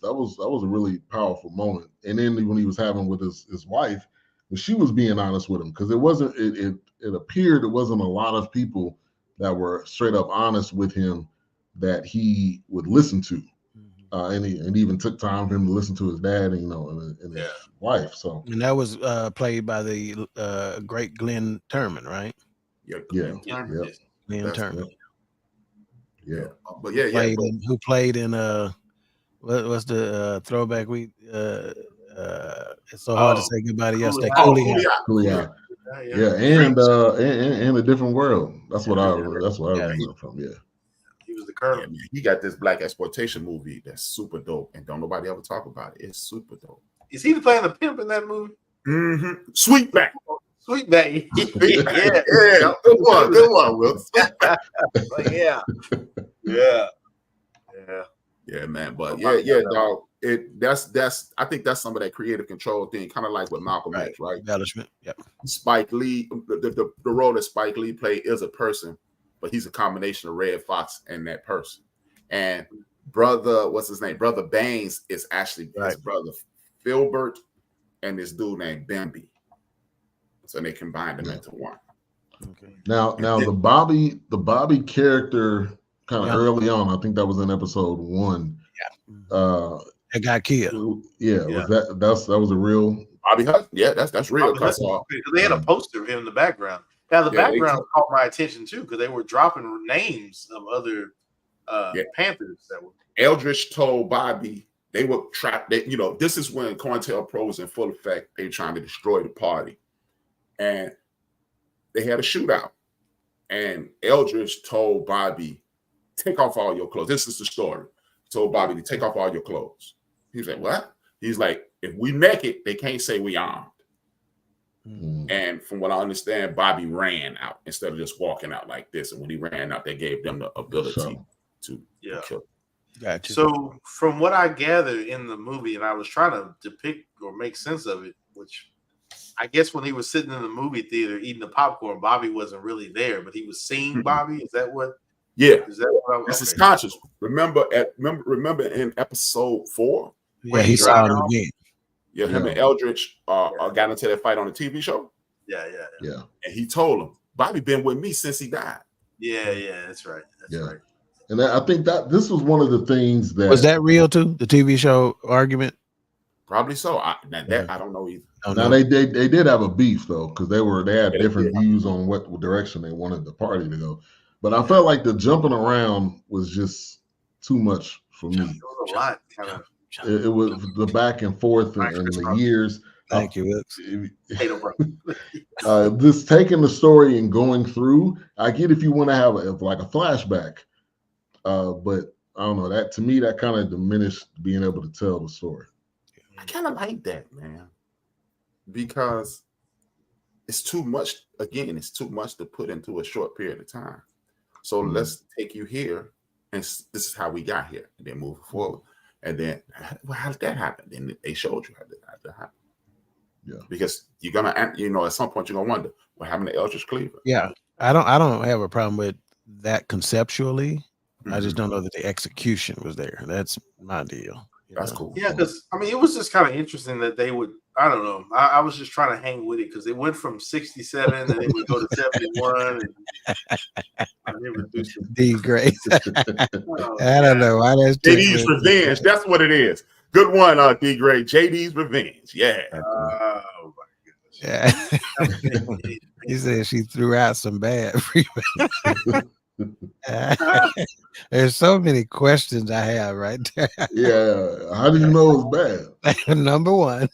a really powerful moment. And then when he was having with his wife, and she was being honest with him, because it appeared it wasn't a lot of people that were straight up honest with him that he would listen to. And he even took time for him to listen to his dad and and his wife. So and that was played by the great Glenn Turman, right? Glenn Turman. Yeah. But who played in what's the throwback we it's so hard to say goodbye to yesterday. Cooley. Yeah, and A Different World. That's what I remember from. Yeah. He was the Colonel. Yeah, he got this black exploitation movie that's super dope, and don't nobody ever talk about it. It's super dope. Is he playing the pimp in that movie? Mm-hmm. Sweetback. Yeah. Good one, Will. Yeah, man. But dog. I think that's some of that creative control thing, kind of like with Malcolm X, right? Embellishment. Yep. Spike Lee, the role that Spike Lee played is a person, but he's a combination of Red Fox and that person. And what's his name? Brother Baines is actually his brother Filbert and this dude named Bambi. So they combined them into one. Okay. Now the Bobby character kind of early on, I think that was in episode 1. Yeah. It got killed. Yeah. Was that was a real Bobby Hutton? Yeah, that's real. They had a poster of him in the background. Now the background caught my attention too because they were dropping names of other Panthers that were. Eldridge told Bobby they were trapped. This is when COINTELPRO was in full effect. They were trying to destroy the party, and they had a shootout. And Eldridge told Bobby, "Take off all your clothes." This is the story. He told Bobby to take off all your clothes. He was like, "What?" He's like, "If we naked, they can't say we armed." Mm-hmm. And from what I understand, Bobby ran out instead of just walking out like this. And when he ran out, they gave them the ability to kill. Gotcha. So from what I gathered in the movie, and I was trying to depict or make sense of it, which I guess when he was sitting in the movie theater eating the popcorn, Bobby wasn't really there, but he was seeing Bobby. Is that what? Yeah. Is that what this is conscious. Remember in episode 4? Yeah, he saw him again. Yeah, him and Eldridge got into that fight on the TV show. Yeah. And he told him, Bobby been with me since he died. Yeah, that's right. That's right. And I think that this was one of the things that was that real too. The TV show argument, probably so. I don't know either. Now they did have a beef though because they had different views on what direction they wanted the party to go. But I felt like the jumping around was just too much for me. It was a lot, kind of. It was the back and forth and the years. Thank you. This taking the story and going through. I get if you want to have like a flashback, but I don't know. That to me, that kind of diminished being able to tell the story. I kind of like that, man, because it's too much. Again, it's too much to put into a short period of time. So let's take you here, and this is how we got here, and then move forward. And then, how did that happen? Then they showed you how that happened. Yeah, because you're gonna, at some point, you're gonna wonder what happened to Eldridge Cleaver. Yeah, I don't have a problem with that conceptually. I just don't know that the execution was there. That's my deal. That's cool. Yeah, because it was just kind of interesting that they would. I don't know. I was just trying to hang with it because it went from 67 and then we go to 71. D great. I don't know why that's JD's Revenge. That's what it is. Good one, D Gray. JD's Revenge. Yeah. Oh my goodness. Yeah. He said she threw out some bad freeways. There's so many questions I have right there. Yeah, how do you know it's bad? Number one,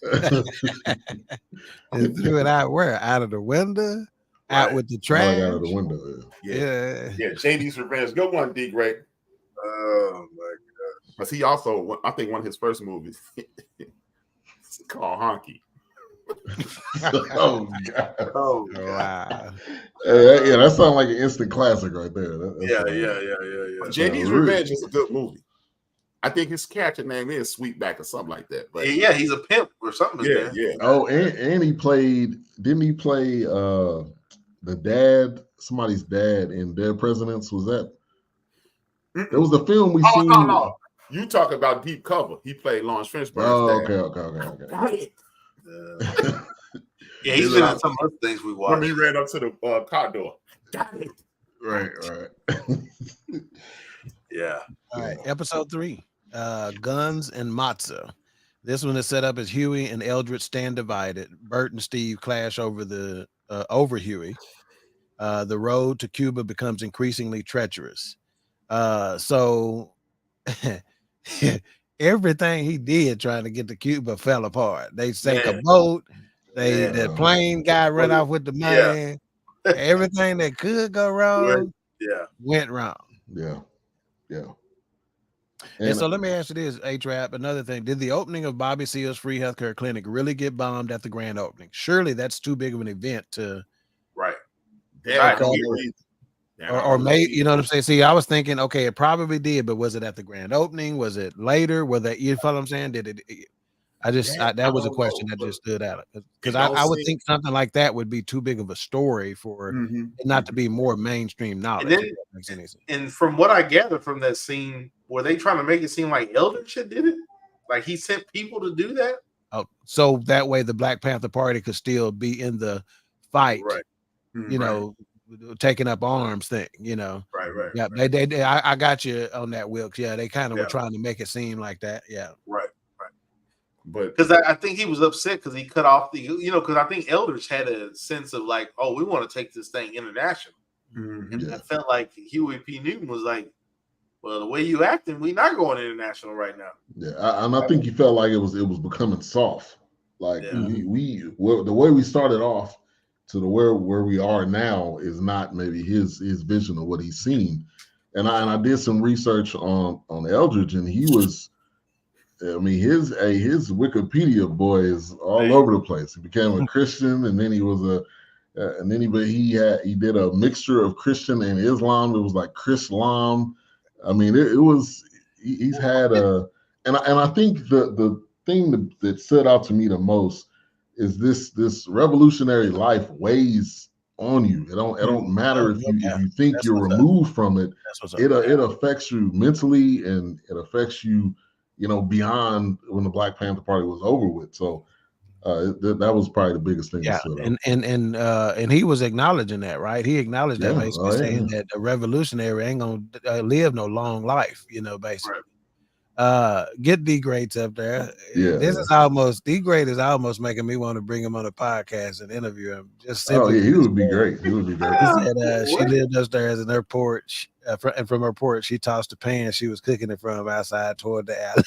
they threw it out where? Out of the window? out with the trash. Out of the window. Yeah. JD's Revenge. Good one, D. Great. Oh my gosh. But he also, I think one of his first movies it's called Honky. Oh God! Oh wow! Yeah, that sounds like an instant classic right there. Yeah. JD's Revenge is a good movie. I think his character name is Sweetback or something like that. But yeah, he's a pimp or something. Yeah. Oh, and he played. Didn't he play the dad? Somebody's dad in Dead Presidents. Was that? It was the film we seen. No. You talk about Deep Cover. He played Lawrence Fishburne's dad. Okay. Yeah, he's been in some other things we watched. When he ran up to the car door. Right. Yeah. All right. Episode 3. Guns and Matzah. This one is set up as Huey and Eldred stand divided. Bert and Steve clash over over Huey. The road to Cuba becomes increasingly treacherous. So everything he did trying to get to Cuba fell apart. They sank a boat. The plane guy ran off with the money. Yeah. Everything that could go wrong went wrong. Yeah. And so let me ask you this, A-Trap, another thing. Did the opening of Bobby Seale's free healthcare clinic really get bombed at the grand opening? Surely that's too big of an event to... Right. Or maybe, you know what I'm saying? See, I was thinking, okay, it probably did, but was it at the grand opening? Was it later? You follow what I'm saying? Did it... that was a question that just stood out because I would think something like that would be too big of a story for it not to be more mainstream knowledge. And from what I gathered from that scene, were they trying to make it seem like Eldridge did it? Like he sent people to do that? Oh, so that way the Black Panther Party could still be in the fight, right? You know, taking up arms thing. You know, right. Yeah, they I got you on that, Wilkes. Yeah, they kind of were trying to make it seem like that. Yeah, right. But because I think he was upset because he cut off because I think Eldridge had a sense of like, oh, we want to take this thing international. And I felt like Huey P. Newton was like, well, the way you acting, we not going international right now. Yeah, and I think he felt like it was becoming soft. Like the way we started off to where we are now is not maybe his vision of what he's seen. And I did some research on Eldridge, and he was. I mean, his Wikipedia boy is all over the place. He became a Christian, and then he was he did a mixture of Christian and Islam. It was like Chrislam. I mean, he's had and I think the thing that stood out to me the most is this revolutionary life weighs on you. It don't matter if you think you're removed from it. It affects you mentally, and it affects you. Beyond when the Black Panther Party was over with. So that was probably the biggest thing. Yeah, and he was acknowledging that, right? He acknowledged that, basically saying that a revolutionary ain't gonna live no long life, basically. Right. Get D Greats up there. This is almost D Great is almost making me want to bring him on a podcast and interview him. Just simply, he would be great. He would be great. He said she lived upstairs in her porch. And from her porch, she tossed the pan she was cooking it from outside toward the alley.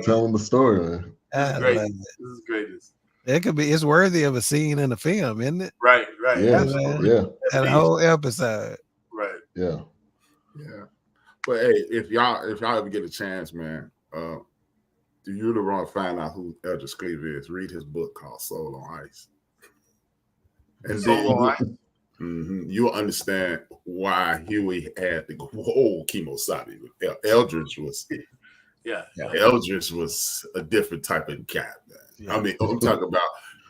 Tell him the story, man. This is greatest. It's worthy of a scene in a film, isn't it? Right. Yeah. That whole episode. Right. Yeah. But hey, if y'all ever get a chance, man, do you really want to find out who Eldridge Cleaver is? Read his book called Soul on Ice. And then you'll understand why Huey had to go whole kemosabe. Eldridge was, Eldridge was a different type of guy, man. Yeah. I mean, I'm talking about,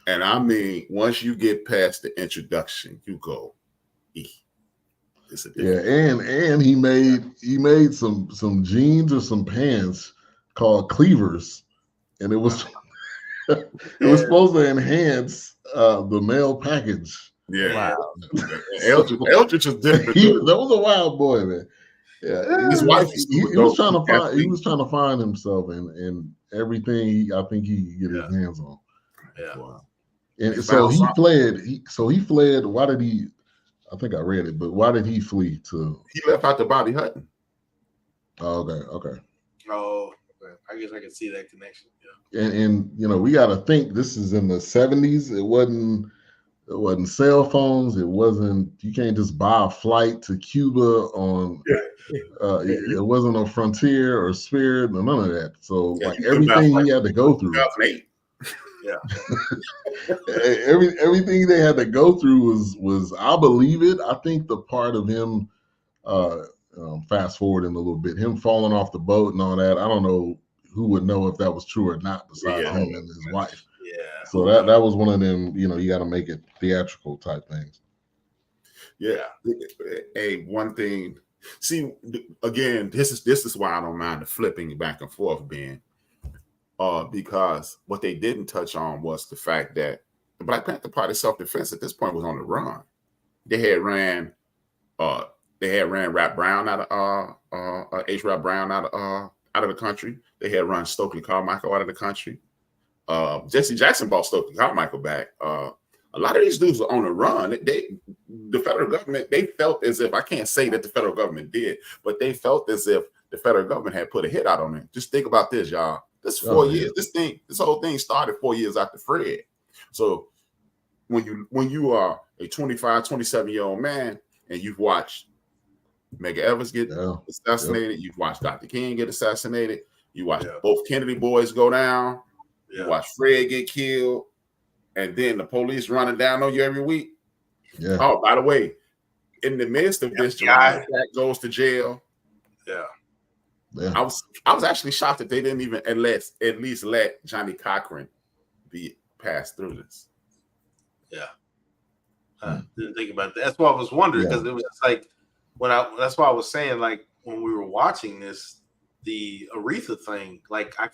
and I mean, once you get past the introduction, you go, it's a different and he made some jeans or some pants called cleavers, and it was was supposed to enhance the male package. Yeah. Wow. Eldridge is different. That was a wild boy, man. Yeah. His wife he was trying to find himself in everything I think he could get his hands on. Yeah. Wow. And so he fled. He fled. Why did he? I think I read it, but why did he flee to? He left out to Bobby Hutton. Oh, okay. Oh, I guess I can see that connection. Yeah. And you know, we got to think this is in the 70s. It wasn't cell phones. It wasn't. You can't just buy a flight to Cuba on. It wasn't a Frontier or Spirit or none of that. So like everything he had to go through. 2008. Yeah. Everything they had to go through was I believe it. I think the part of him fast forwarding a little bit, him falling off the boat and all that. I don't know who would know if that was true or not besides him and his wife. Yeah. So that was one of them, you know, you got to make it theatrical type things. Yeah. Hey, one thing. See, again, this is why I don't mind the flipping back and forth, Ben. Because what they didn't touch on was the fact that the Black Panther Party self-defense at this point was on the run. They had ran Rap Brown out of H. Rap Brown out of the country. They had run Stokely Carmichael out of the country. Jesse Jackson brought Stokely Carmichael back. A lot of these dudes were on the run. The federal government, they felt as if, I can't say that the federal government did, but they felt as if the federal government had put a hit out on them. Just think about this, y'all. This 4 years. This whole thing started 4 years after Fred. So when you are a 25, 27-year-old man and you've watched Medgar Evers get assassinated, you've watched Dr. King get assassinated, you watched both Kennedy boys go down, you watched Fred get killed, and then the police running down on you every week. Yeah. Oh, by the way, in the midst of this, Jamal goes to jail. Yeah. Yeah. I was actually shocked that they didn't even at least let Johnny Cochran be passed through this. Yeah. Didn't think about that. That's why I was wondering, because it was like that's why I was saying, like, when we were watching this, the Aretha thing, like I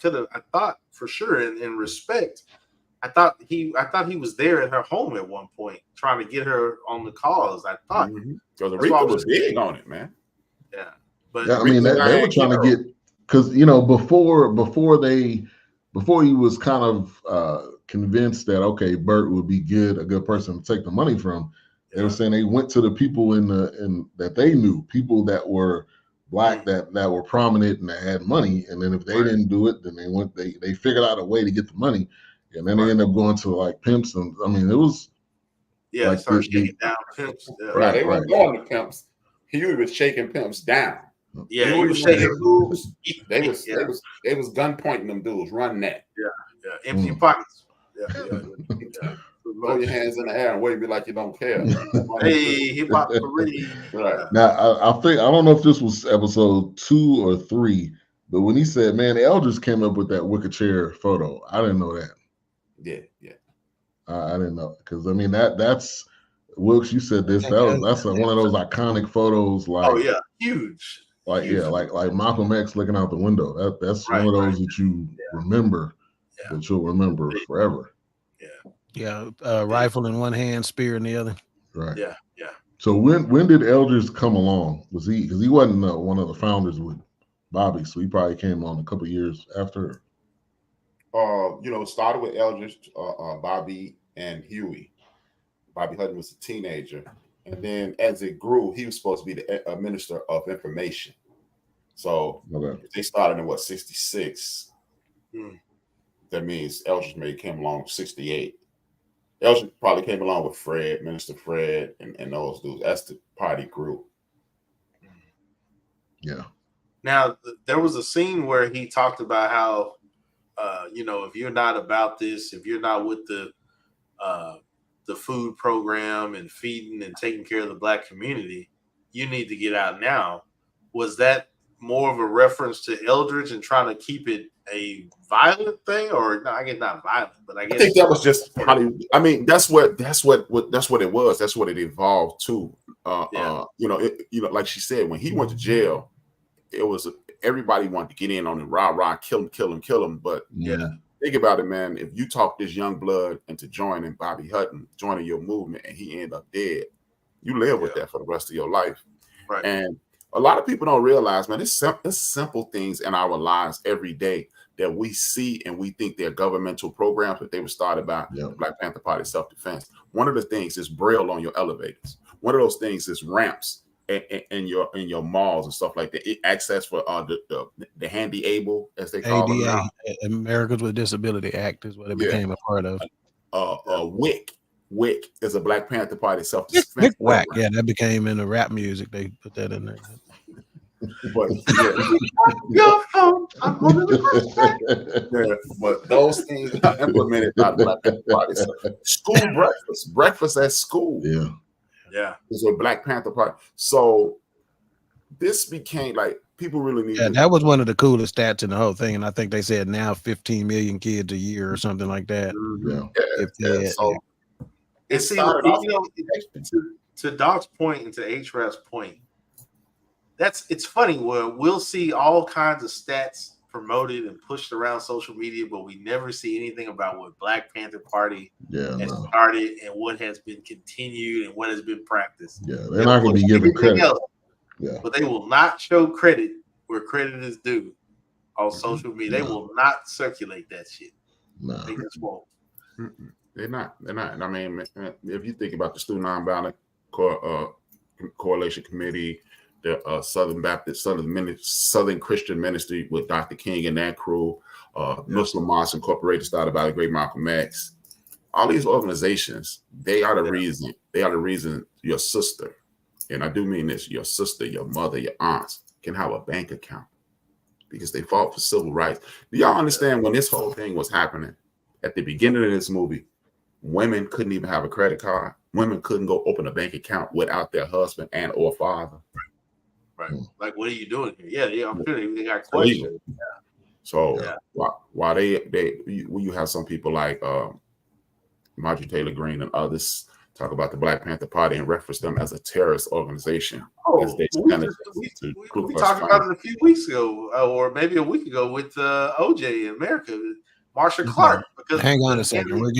thought for sure in respect, I thought he was there at her home at one point trying to get her on the cause. I thought because Aretha was big on it, man. Yeah. But I mean, they were trying to get, because you know, before he was kind of convinced that okay, Bert would be a good person to take the money from. They were saying they went to the people in that they knew, people that were Black that were prominent and that had money, and then if they didn't do it, then they figured out a way to get the money, and then they ended up going to like pimps, and I mean it was like start shaking down pimps. Right, they weren't going to pimps. He was shaking pimps down. Yeah, he was shaking dudes. They was gun pointing them dudes, run that. Yeah. Empty pockets. Yeah. Throw your hands in the air and wave it like you don't care. Hey, hip hop parade. Right. Now I think, I don't know if this was episode 2 or 3, but when he said, "Man, Eldridge came up with that wicker chair photo," I didn't know that. Yeah. I didn't know, because I mean that's Wilkes. You said this. That's one of those iconic photos. Like, huge. Like like Malcolm X looking out the window. That's one of those that you remember, that you'll remember forever. Rifle in one hand, spear in the other. Right. Yeah. So when did Eldridge come along? Was he, because he wasn't one of the founders with Bobby, so he probably came on a couple of years after. It started with Eldridge, Bobby, and Huey. Bobby Hutton was a teenager. And then as it grew, he was supposed to be the minister of information. So they started in 66. That means Eldridge came along 68. Eldridge probably came along with Fred, Minister Fred, and those dudes. That's the party group. Yeah. Now, there was a scene where he talked about how, if you're not about this, if you're not with the food program and feeding and taking care of the Black community, you need to get out now. Was that more of a reference to Eldridge and trying to keep it a violent thing, or no? I guess not violent, but I guess I think that was just Hollywood. I mean, that's what it was. That's what it evolved to. Like she said, when he went to jail, it was everybody wanted to get in on him, rah, kill him. But think about it, man. If you talk this young blood into joining Bobby Hutton, joining your movement, and he end up dead, you live with that for the rest of your life. Right. And a lot of people don't realize, man, it's simple things in our lives every day that we see and we think they're governmental programs, but they were started by the Black Panther Party self-defense. One of the things is Braille on your elevators. One of those things is ramps in your malls and stuff like that. Access for the handy able, as they call it now. Americans with Disability Act is what it became a part of. WIC is a Black Panther Party self-defense program. Yeah, that became in the rap music. They put that in there. But but those things are implemented by the Black Panther Party. So, school breakfast at school. Yeah, is a Black Panther Party. So this became like people really need. Yeah, that was one of the coolest stats in the whole thing, and I think they said now 15 million kids a year or something like that. And see, to Doc's point and to HRAF's point, it's funny where we'll see all kinds of stats promoted and pushed around social media, but we never see anything about what Black Panther Party has started and what has been continued and what has been practiced. Yeah, they're not going to be given credit. But they will not show credit where credit is due on social media. They will not circulate that shit. They just won't. They're not. I mean, if you think about the Student Nonviolent Coalition Committee, the Southern Christian Ministry with Dr. King and that crew, Muslim Mosque Incorporated, started by the great Malcolm X. All these organizations, they are the reason. They are the reason your sister, and I do mean this, your sister, your mother, your aunts can have a bank account because they fought for civil rights. Do y'all understand when this whole thing was happening at the beginning of this movie? Women couldn't even have a credit card. Women couldn't go open a bank account without their husband and or father. Right. Like, what are you doing here? Yeah, I'm sure they got questions. So while you have some people like Marjorie Taylor Greene and others talk about the Black Panther Party and reference them as a terrorist organization. We talked about it a few weeks ago, or maybe a week ago, with OJ in America, Marsha Clark. Because hang on a second, we're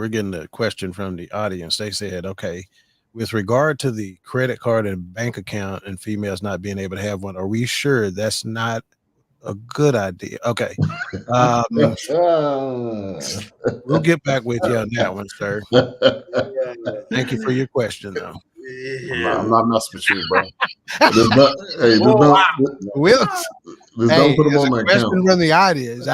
getting a question from the audience. They said, okay, with regard to the credit card and bank account and females not being able to have one, are we sure that's not a good idea? Okay. We'll get back with you on that one, sir. Thank you for your question, though. I'm not messing with you, bro. Don't put them on my account. From the audience.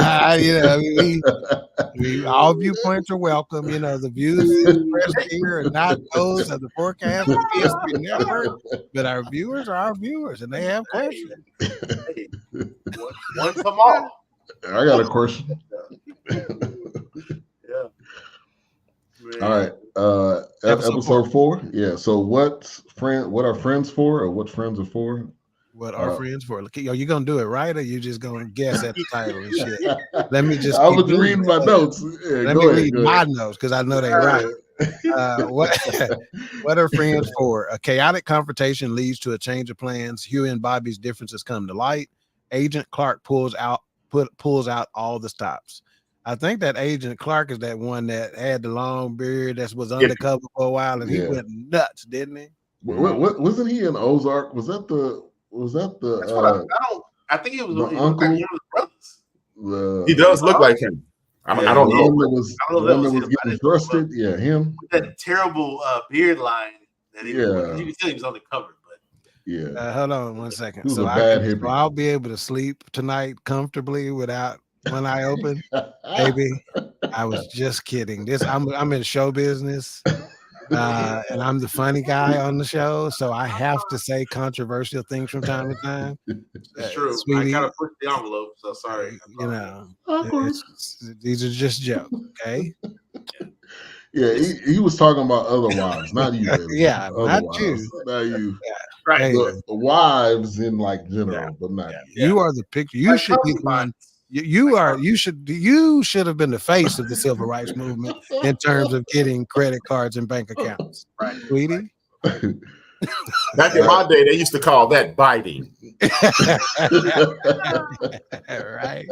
We all viewpoints are welcome. You know, the views expressed here are not those of the forecast of PSP Network, but our viewers are our viewers, and they have questions. One from all. I got a question. All right. Episode 4. Yeah. So what are friends for, or what friends are for? What are friends for? Are you gonna do it right, or you just gonna guess at the title and shit? Let me just. I was reading my notes. Yeah, let me read my notes because I know they're right. What are friends for? A chaotic confrontation leads to a change of plans. Huey and Bobby's differences come to light. Agent Clark pulls out all the stops. I think that Agent Clark is that one that had the long beard that was undercover for a while, and he went nuts, didn't he? What wasn't he in Ozark? Was that the? That's what I think it was the uncle. Like one of the brothers. He does look like him. I don't know. One that was getting thrusted. Yeah, him. With that terrible beard line. That you can tell he was on the cover. Yeah. Hold on one second. So I'll be able to sleep tonight comfortably without one eye open. Baby, I was just kidding. I'm in show business. And I'm the funny guy on the show, so I have to say controversial things from time to time. It's true. Sweetie, I kind of pushed the envelope, so sorry. You know, these are just jokes, okay? Yeah, he was talking about other wives, not you. Yeah, not you. Not you. Yeah. Right. The wives in like general, but not you. You are the picture. You should be the one. You should have been the face of the civil rights movement in terms of getting credit cards and bank accounts, right, sweetie? Back in my day, they used to call that biting. Right.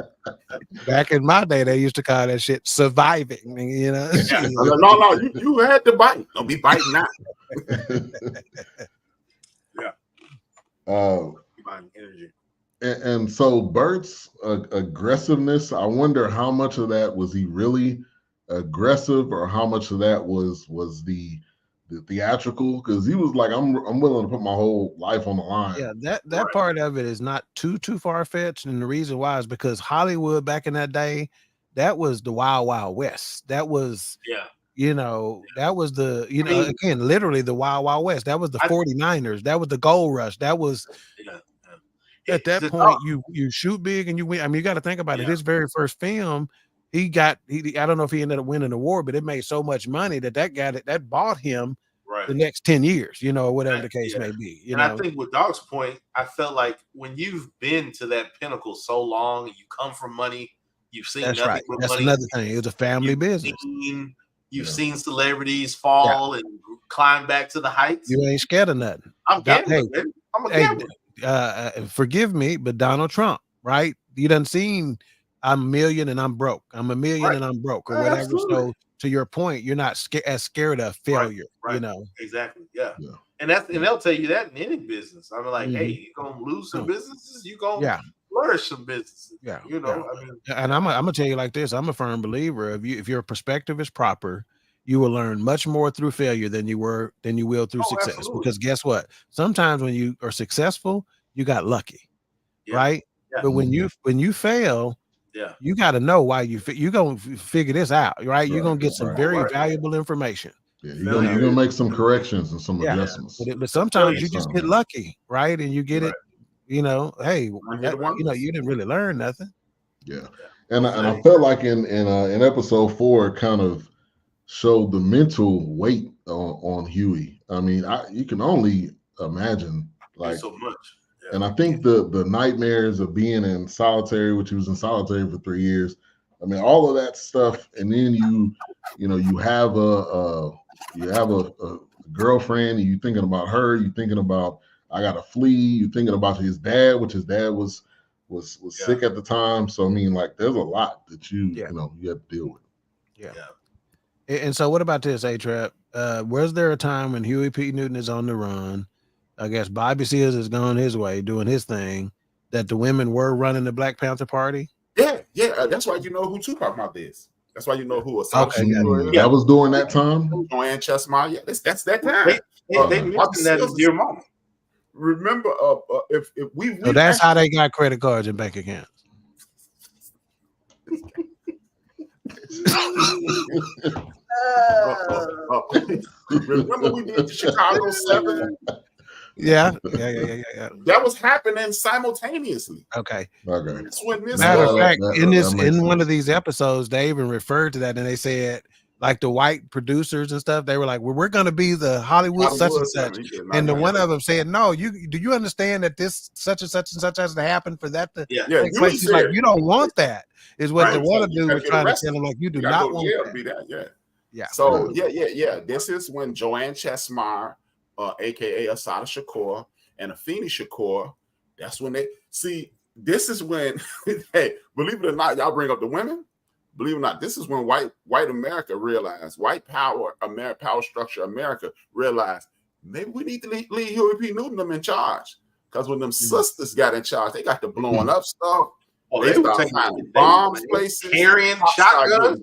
Back in my day, they used to call that shit surviving. You know. Yeah. No, you had to bite. Don't be biting now. Energy. And so Bert's aggressiveness, I wonder how much of that was he really aggressive, or how much of that was the the theatrical, because he was like, I'm willing to put my whole life on the line. Yeah, that part of it is not too far fetched, and the reason why is because Hollywood back in that day, that was the Wild Wild West. That was that was the again literally the Wild Wild West. That was the 49ers. That was the gold rush. That was at that point you shoot big and you win. I mean, you got to think about it. His very first film, I don't know if he ended up winning an award, but it made so much money that bought him the next 10 years, or whatever the case may be. I think with Dog's point, I felt like when you've been to that pinnacle so long, you come from money, you've seen that's nothing right. but That's money. Another thing. It was a family business. You've seen celebrities fall and climb back to the heights. You ain't scared of nothing. I'm gambling, baby. I'm a gambler. Forgive me, but Donald Trump, right? You done seen I'm a million and I'm broke. I'm a million and I'm broke, or whatever. Absolutely. So to your point, you're not as scared of failure, Exactly. Yeah. And they'll tell you that in any business. I mean, like, hey, you're gonna lose some businesses, you're gonna flourish some businesses. I mean, and I'm gonna tell you like this. I'm a firm believer if your perspective is proper, you will learn much more through failure than you will through success. Absolutely. Because guess what? Sometimes when you are successful, you got lucky, right? Yeah. But when you fail, you got to know why you're gonna figure this out, right? You're gonna get some very valuable information. Yeah, you're gonna make some corrections and some adjustments. But sometimes you just get lucky, right? And you get it. Hey, you didn't really learn nothing. Yeah, and I felt like in episode 4, it kind of showed the mental weight on Huey. I mean, you can only imagine like so much. And I think the nightmares of being in solitary, which he was in solitary for 3 years. I mean, all of that stuff, and then you have a girlfriend, and you're thinking about her. You're thinking about I gotta flee. You're thinking about his dad, which his dad was sick at the time. So I mean, like, there's a lot that you have to deal with. Yeah. And so, what about this, A-Trap? Was there a time when Huey P. Newton is on the run? I guess Bobby Seals is going his way, doing his thing, that the women were running the Black Panther Party? Yeah. That's why you know who Tupac Mouth is. That's why you know who that was during that time. Joanne Chestnut. Yeah, that's that time. They mentioned that as dear mama. Remember, if we so that's how they got credit cards and bank accounts. Remember we did the Chicago 7? Yeah. That was happening simultaneously. Okay. Matter of fact, in one of these episodes, they even referred to that, and they said, like, the white producers and stuff, they were like, well, we're going to be the Hollywood such and such. And the one of them said, no, do you understand that this such and such and such has to happen for that to take place? He's like, you don't want that, is what the one of them was trying to tell him, like, you do not want that. Yeah. So yeah. This is when Joanne Chestnut, aka Asada Shakur, and Afeni Shakur, that's when they see. This is when, hey, believe it or not, y'all bring up the women. Believe it or not, this is when white America realized, white power, power structure America realized, maybe we need to leave Huey P. Newton them in charge. Because when them sisters got in charge, they got to blowing up stuff. They were taking bombs, places, carrying shotguns.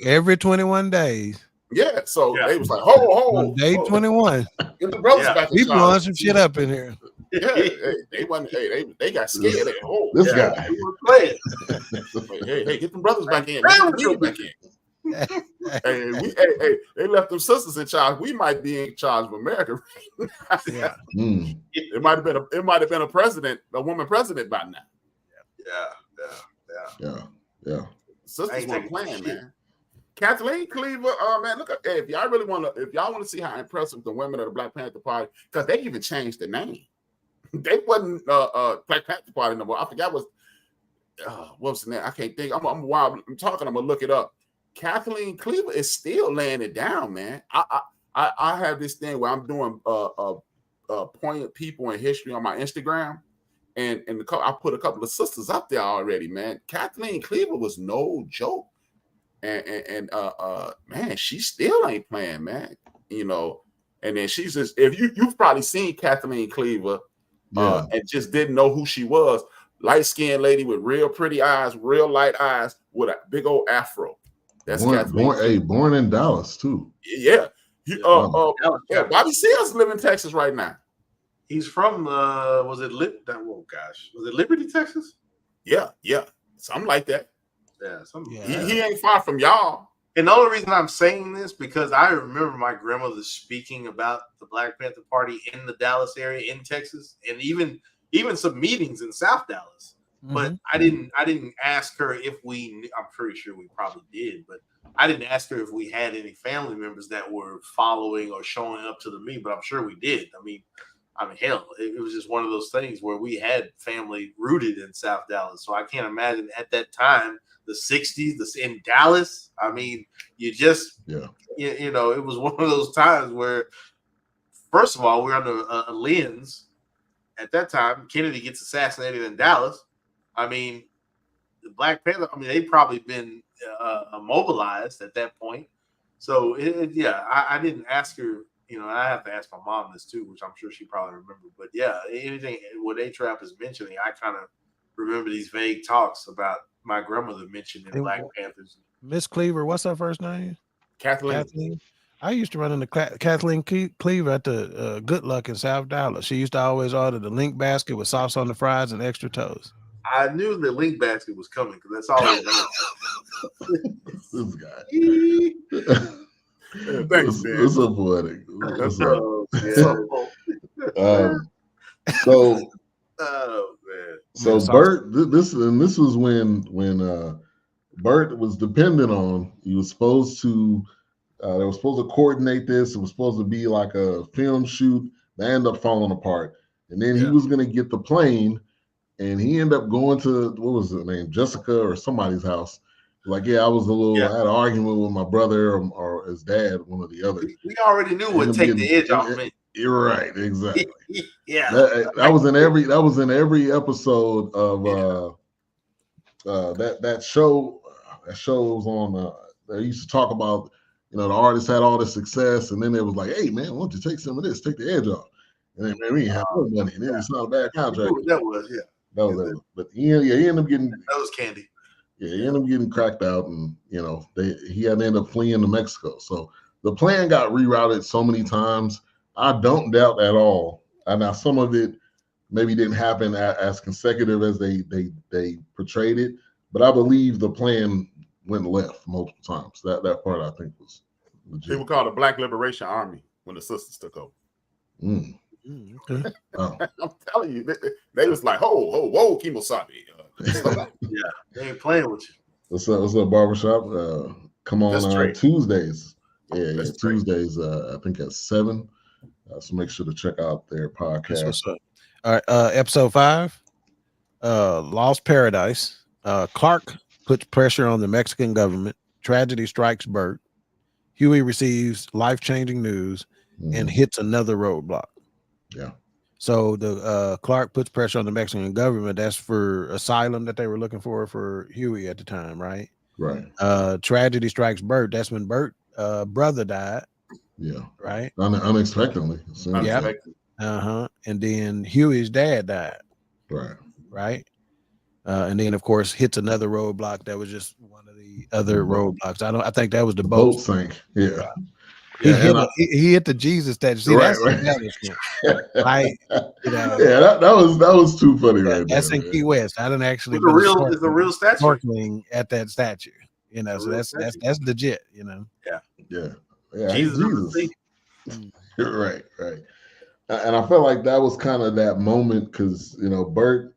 Every 21 days. Yeah, so they was like, ho, day 21. Get the brothers back in we blowing some shit up in here. Yeah, they wasn't. Hey, they got scared. This guy. Hey, get them brothers back in. Hey, they left them sisters in charge. We might be in charge of America. It might have been a president, a woman president by now. Yeah. Sisters weren't playing, man. Kathleen Cleaver, man, look, if y'all want to see how impressive the women of the Black Panther Party, because they even changed the name. They wasn't Black Panther Party no more. I forgot what was the name. I can't think. While I'm talking, I'm gonna look it up. Kathleen Cleaver is still laying it down, man. I have this thing where I'm doing poignant people in history on my Instagram, and I put a couple of sisters up there already, man. Kathleen Cleaver was no joke. And man, she still ain't playing, man. And then she's just, if you've probably seen Kathleen Cleaver and just didn't know who she was, light-skinned lady with real pretty eyes, real light eyes with a big old afro. That's born in Dallas too. Yeah. Bobby Seals live in Texas right now. He's from was it Liberty, Texas? Yeah, something like that. Yeah, he ain't far from y'all. And the only reason I'm saying this because I remember my grandmother speaking about the Black Panther Party in the Dallas area in Texas, and even some meetings in South Dallas. Mm-hmm. But I didn't ask her if I'm pretty sure we probably did, but I didn't ask her if we had any family members that were following or showing up to the meeting, but I'm sure we did. I mean, hell, it was just one of those things where we had family rooted in South Dallas. So I can't imagine at that time, the 60s, in Dallas. I mean, it was one of those times where, first of all, we're under a lens. At that time, Kennedy gets assassinated in Dallas. I mean, the Black Panther, they'd probably been mobilized at that point. So, I didn't ask her, I have to ask my mom this too, which I'm sure she probably remembered. But yeah, anything what A-Trap is mentioning, I kind of remember these vague talks about my grandmother mentioning Black Panthers. Miss Cleaver, what's her first name? Kathleen. I used to run into Kathleen Cleaver at the Good Luck in South Dallas. She used to always order the link basket with sauce on the fries and extra toast. I knew the link basket was coming because that's all I know. This guy. Thanks, man. It's so poetic. So Bert, this was when Bert was dependent on. He was supposed to. They were supposed to coordinate this. It was supposed to be like a film shoot. They ended up falling apart, and then he was going to get the plane, and he ended up going to what was her name, Jessica or somebody's house. Like, I was I had an argument with my brother or his dad, one or the other. We already knew what take the edge off me. You're right, exactly. That was in every episode of that show. That show was on. They used to talk about, the artist had all this success, and then it was like, hey man, why don't you take some of this, take the edge off? And then we didn't have no money, and then it's not a bad contract. That was that was it. But he ended up getting that was candy. Yeah, he ended up getting cracked out, and he had to end up fleeing to Mexico. So the plan got rerouted so many times. I don't doubt at all. And now some of it maybe didn't happen as consecutive as they portrayed it, but I believe the plan went left multiple times. That part I think was legit. They were called the Black Liberation Army when the sisters took over. Okay. Oh. I'm telling you, they was like, whoa, Kimosabe. They ain't playing with you. What's up, barbershop? Come on Tuesdays. Yeah, Tuesdays. I think at 7. So make sure to check out their podcast. What's up? All right, episode 5, Lost Paradise. Clark puts pressure on the Mexican government. Tragedy strikes Bert. Huey receives life-changing news and hits another roadblock. Yeah. So the Clark puts pressure on the Mexican government. That's for asylum that they were looking for Huey at the time, right? Right. Tragedy strikes Bert. That's when Bert's brother died. Yeah. Right. Unexpectedly. Yeah. And then Huey's dad died. Right. Right. And then of course hits another roadblock that was just one of the other roadblocks. I think that was the boat sank. Yeah. He hit the Jesus statue. See, right. Right. That was too funny right that's there. That's in Key West. I didn't actually it's a real statue at that statue. So that's legit, Yeah. Jesus. Right. And I felt like that was kind of that moment because Bert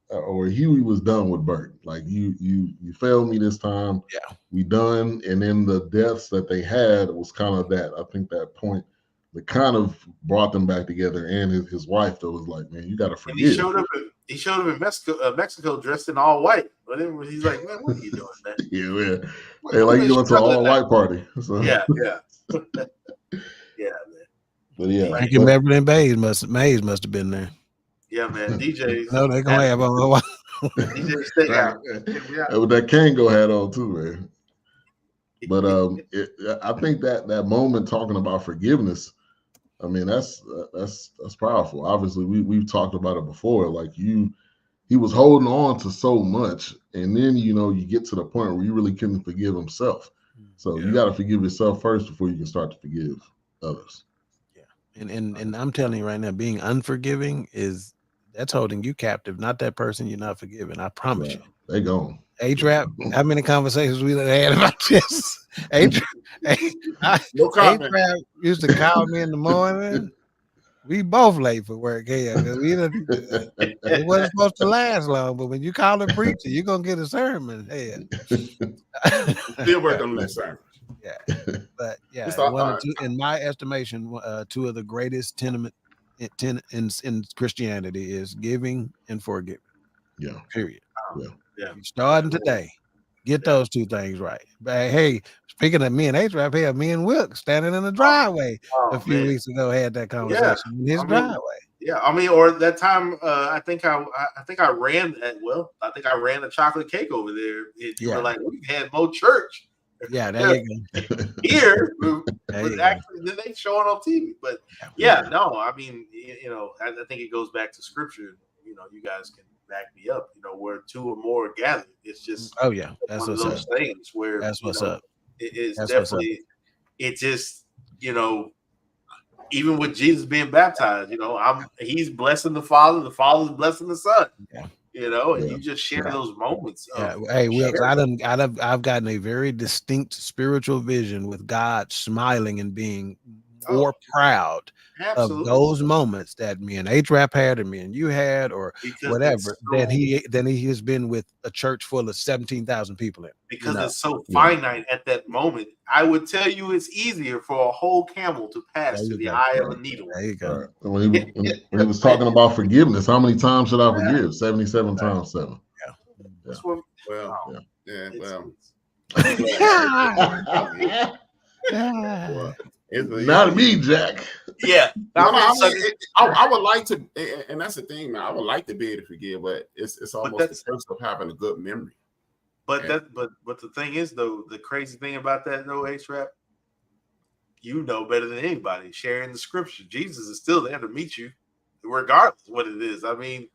or Huey was done with Bert. Like you failed me this time. Yeah, we done. And then the deaths that they had was kind of that. I think that point that kind of brought them back together. And his wife that was like, man, you got to forgive. And he showed up in Mexico dressed in all white. But then he's like, man, what are you doing, man? Yeah. Hey, like you going to an all white party. So. Yeah. Yeah, man. But yeah, Frankie Beverly and Mays must have been there. Yeah, man. DJs. No, they gonna have on a while. DJ stay out. With that Kango hat on too, man. But I think that moment talking about forgiveness, I mean that's powerful. Obviously, we've talked about it before. Like he was holding on to so much, and then you get to the point where you really couldn't forgive himself. So you got to forgive yourself first before you can start to forgive others. Yeah, and I'm telling you right now, being unforgiving that's holding you captive, not that person you're not forgiving. I promise you. They gone. A-Trap, how many conversations we done had about this? A-Trap used to call me in the morning. We both late for work here because it wasn't supposed to last long. But when you call a preacher, you're gonna get a sermon. Hey, still working on that sermon. Yeah, but yeah, in my estimation, two of the greatest tenement in Christianity is giving and forgiving. Yeah. Period. Yeah. You're starting today. Get those two things right. But hey, speaking of me and A-Trap here, me and Wilk standing in the driveway a few weeks ago had that conversation in his driveway. Yeah, I mean, or that time I think I ran the chocolate cake over there. You were like, we've had more church. Yeah, there you go. Here, but actually, they show it on TV. But no, I mean, I think it goes back to scripture. You guys can back me up. Where two or more are gathered, it's just that's one of those things where that's what's up. It's definitely it just even with Jesus being baptized, he's blessing the Father's blessing the Son. Yeah. And you just share those moments. Hey, Wilkes, I've gotten a very distinct spiritual vision with God smiling and being more proud of those moments that me and A-Trap had, or me and you had, or whatever, than he has been with a church full of 17,000 people in. Because it's so finite at that moment. I would tell you it's easier for a whole camel to pass through the eye of a needle. There you go. When he was talking about forgiveness, how many times should I forgive? 77 times 7. Not me, Jack. Yeah, I would like to, and that's the thing, man. I would like to be able to forgive, but it's almost the curse of having a good memory. But the thing is, though, the crazy thing about that, though, A-Trap, better than anybody sharing the scripture. Jesus is still there to meet you, regardless of what it is. I mean,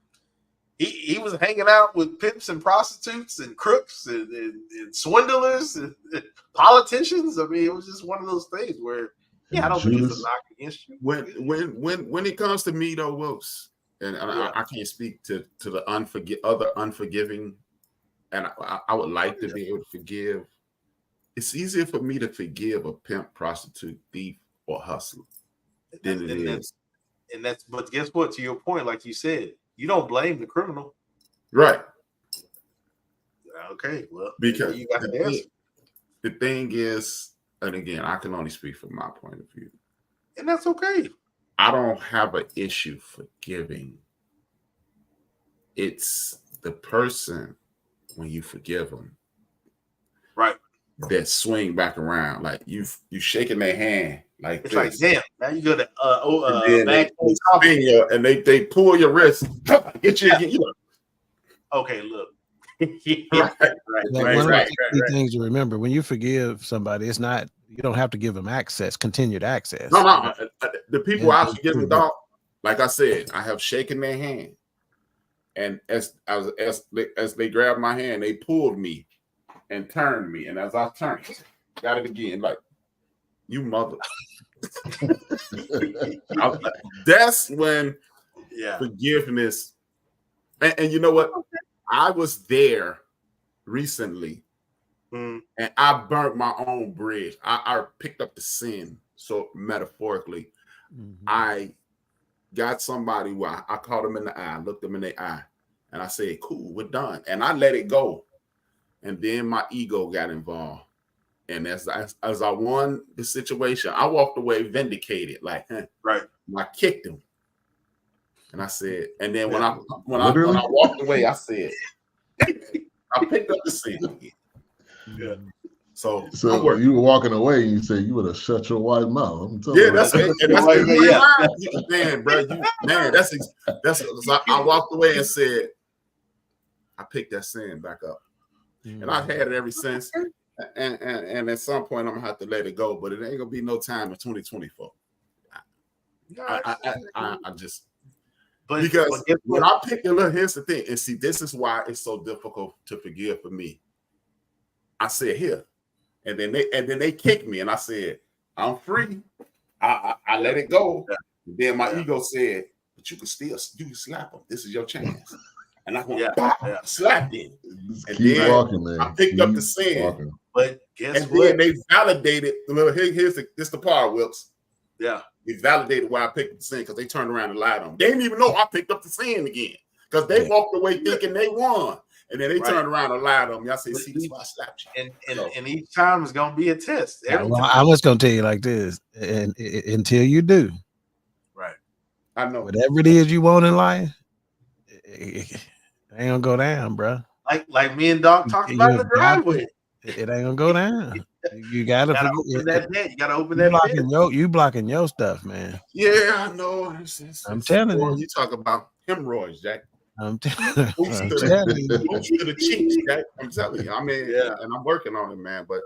he was hanging out with pimps and prostitutes and crooks and swindlers and politicians. I mean, it was just one of those things where, I don't think it's a knock against you. When it comes to me, though, Wilkes, and I can't speak to the other unforgiving. And I would like to be able to forgive. It's easier for me to forgive a pimp, prostitute, thief, or hustler than it is. But guess what? To your point, like you said, you don't blame the criminal. Right. Okay. Well, because you got the answer. The thing is, and again, I can only speak from my point of view. And that's okay. I don't have an issue forgiving. It's the person, when you forgive them, right, that swing back around, like you shaking their hand like it's this. Like, damn, now you got and they pull your wrist, get you again. Okay, look. Right. Things to remember: when you forgive somebody, it's not, you don't have to give them continued access. No. The people I forgive them, dog, like I said, I have shaken their hand. And as they grabbed my hand, they pulled me and turned me. And as I turned, got it again, like, you mother. That's when forgiveness. And you know what? I was there recently, and I burnt my own bridge. I picked up the sin. So metaphorically, I got somebody where I caught them in the eye, looked them in the eye, and I said, cool, we're done. And I let it go. And then my ego got involved. And as I won the situation, I walked away vindicated, like, right. And I kicked him. And I said, and then when I walked away, I said, I picked up the sin again. Yeah. So you were walking away and you said you would have shut your white mouth. That's it. Man, bro, I walked away and said, I picked that sin back up. And I've had it ever since. And at some point I'm gonna have to let it go, but it ain't gonna be no time in 2024. I just because when I pick it up, here's the thing, and see, this is why it's so difficult to forgive for me. I said here. And then they kicked me, and I said, I'm free. I let it go. And then my ego said, but you can slap him. This is your chance. And I went, slapped him. And keep then walking, man. I picked up the sin. But guess and what? Then they validated. This the part, Wilkes. Yeah. They validated why I picked up the sin because they turned around and lied on me. They didn't even know I picked up the sin again because they walked away thinking they won. And then they turned around and lied on me. I said, see, this is why I slapped you. And each time is going to be a test. I was going to tell you like this, and until you do. Right. I know. Whatever it is you want in life, it ain't going to go down, bro. Like me and Doc talked about in the driveway. It ain't going to go down. You gotta open that net. You gotta open that. You blocking your stuff, man. Yeah, I know. I'm telling you. You talk about hemorrhoids, Jack. I'm telling you. To the cheeks, Jack. I'm telling you. I mean, and I'm working on it, man. But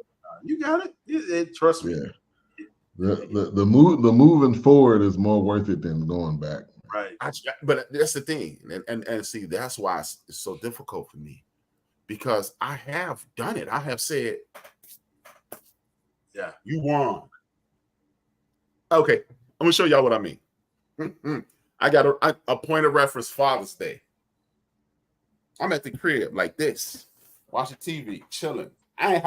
you got it. Trust me. Yeah. The moving forward is more worth it than going back. Right. But that's the thing, and see, that's why it's so difficult for me, because I have done it. I have said, yeah, you won. Okay, I'm gonna show y'all what I mean. I got a point of reference. Father's Day. I'm at the crib like this, watching TV, chilling. I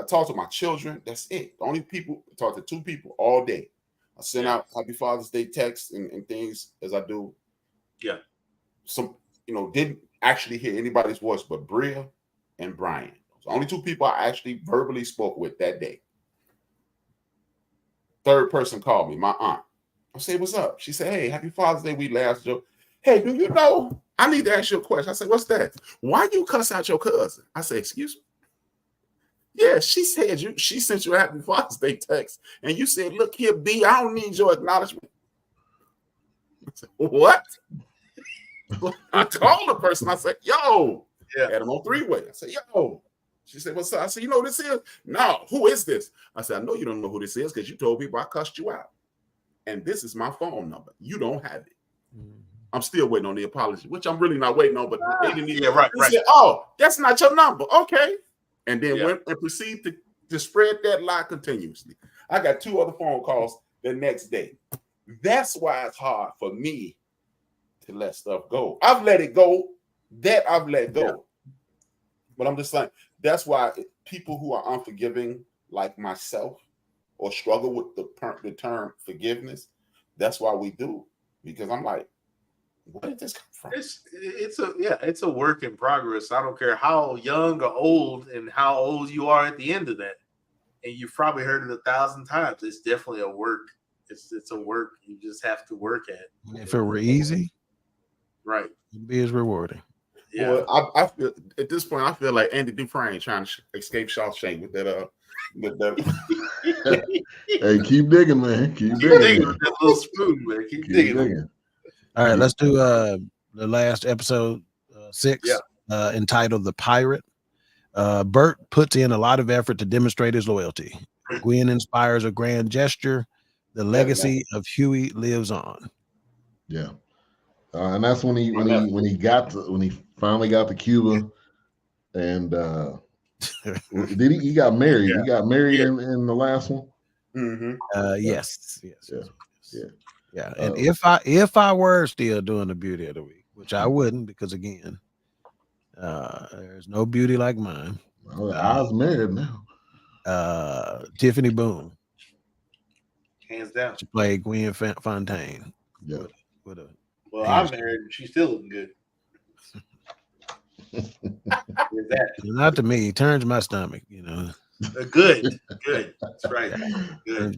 talk to my children. That's it. The only people I talk to 2 people all day. I send out Happy Father's Day texts and things as I do. Yeah. Some, didn't actually hear anybody's voice but Bria and Brian. The only 2 people I actually verbally spoke with that day. Third person called me, my aunt. I said, what's up? She said, hey, Happy Father's Day. We laughed, joke. Hey, do you know? I need to ask you a question. I said, what's that? Why you cuss out your cousin? I said, excuse me? Yeah, she said she sent you a Happy Father's Day text, and you said, look here, B, I don't need your acknowledgement. I said, what? I called the person. I said, yo. Yeah. Had him on 3-way. I said, yo. She said, what's up? I said, you know who this is? No, who is this? I said, I know you don't know who this is because you told people I cussed you out. And this is my phone number. You don't have it. I'm still waiting on the apology, which I'm really not waiting on, but they didn't even. Yeah, right. Said, oh, that's not your number. Okay. And then went and proceeded to spread that lie continuously. I got 2 other phone calls the next day. That's why it's hard for me to let stuff go. I've let it go. I've let go. Yeah. But I'm just saying, that's why people who are unforgiving, like myself, or struggle with the term forgiveness, that's why we do. Because I'm like, where did this come from? It's a work in progress. I don't care how young or old and how old you are at the end of that. And you've probably heard it 1,000 times. It's definitely a work. It's a work you just have to work at. If it were easy, right, it'd be as rewarding. Yeah, well, I feel at this point, I feel like Andy Dufresne trying to escape Shawshank with that. Hey, keep digging, man. Keep digging with that little spoon, man. Keep digging. All right, let's do the last episode 6, entitled "The Pirate." Bert puts in a lot of effort to demonstrate his loyalty. Gwen inspires a grand gesture. The legacy of Huey lives on. Yeah, and that's when he finally got to Cuba, and did he got married? Yeah. He got married in the last one. Mm-hmm. Yes. And if I were still doing the beauty of the week, which I wouldn't, because again, there's no beauty like mine. I was married now. Tiffany Boone, hands down. She played Gwen Fontaine. Yeah. Well, I'm married and she's still looking good. Not to me. Turns my stomach, Good. That's right. Good.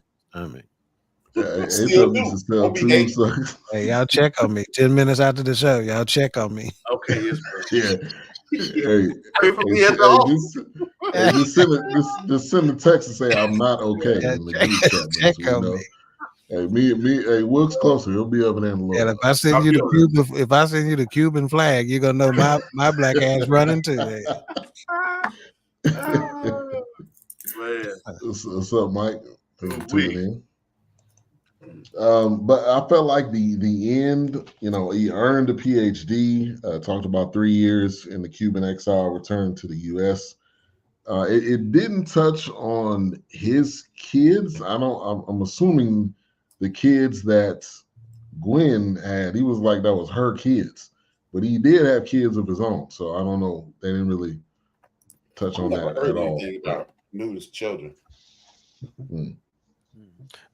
Hey, y'all check on me. 10 minutes after the show, y'all check on me. Okay, yes, yeah. Just send a text and say I'm not okay. Check on me. Hey, Wilkes closer. He'll be over there in a little. And if I send you the Cuban flag, you're gonna know my black ass running too. What's up, Mike? Thanks for tuning in. But I felt like the end, he earned a PhD, talked about 3 years in the Cuban exile, returned to the U.S. It didn't touch on his kids. I'm assuming the kids that Gwen had, he was like that was her kids, but he did have kids of his own. So I don't know. They didn't really touch on that at all. About nudist children.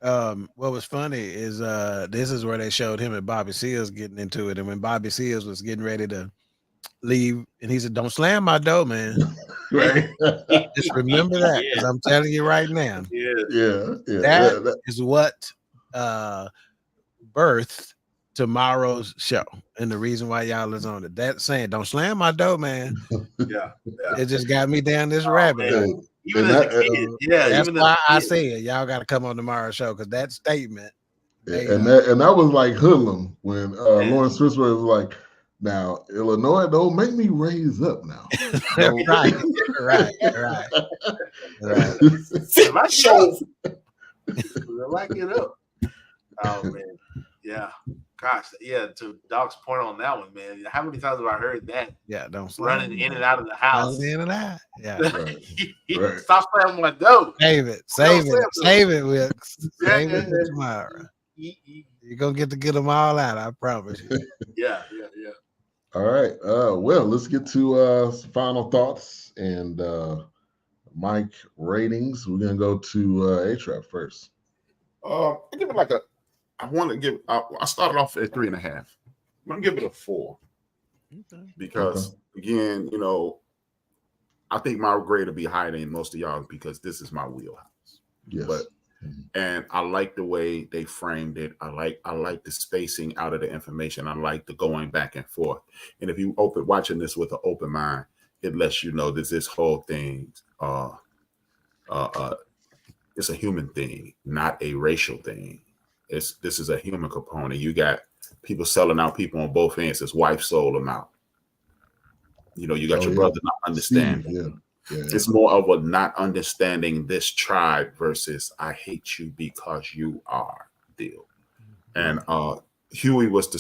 What was funny is this is where they showed him and Bobby Seals getting into it, and when Bobby Seals was getting ready to leave, and he said, "Don't slam my door, man." Right. Just remember that, because I'm telling you right now. Yeah. That is what birthed tomorrow's show, and the reason why y'all is on it. That saying, "Don't slam my door, man." Yeah. It just got me down this rabbit hole. Even as a kid, that's why I said y'all got to come on tomorrow's show, because that statement. And that was like hoodlum when Lawrence Fishburne was like, "Now Illinois, don't make me raise up now." right. My show. Like it up. Oh man, yeah. Gosh, yeah. To Doc's point on that one, man. How many times have I heard that? Yeah, don't running in and out of the house. In and out. Yeah. Right. Stop slamming my door. Save it, Wilkes. Save it for tomorrow. You're gonna get them all out, I promise you. Yeah. All right. Well, let's get to final thoughts and mic ratings. We're gonna go to A-Trap first. I give it like a. I want to give. I started off at 3.5. I'm gonna give it a 4 because again, I think my grade will be higher than most of y'all because this is my wheelhouse. Yes. But and I like the way they framed it. I like the spacing out of the information. I like the going back and forth. And if you watching this with an open mind, it lets you know that this whole thing it's a human thing, not a racial thing. This is a human component. You got people selling out people on both ends. His wife sold them out. You got your brother not understanding. It's more of a not understanding this tribe versus I hate you because you are deal. And Huey was the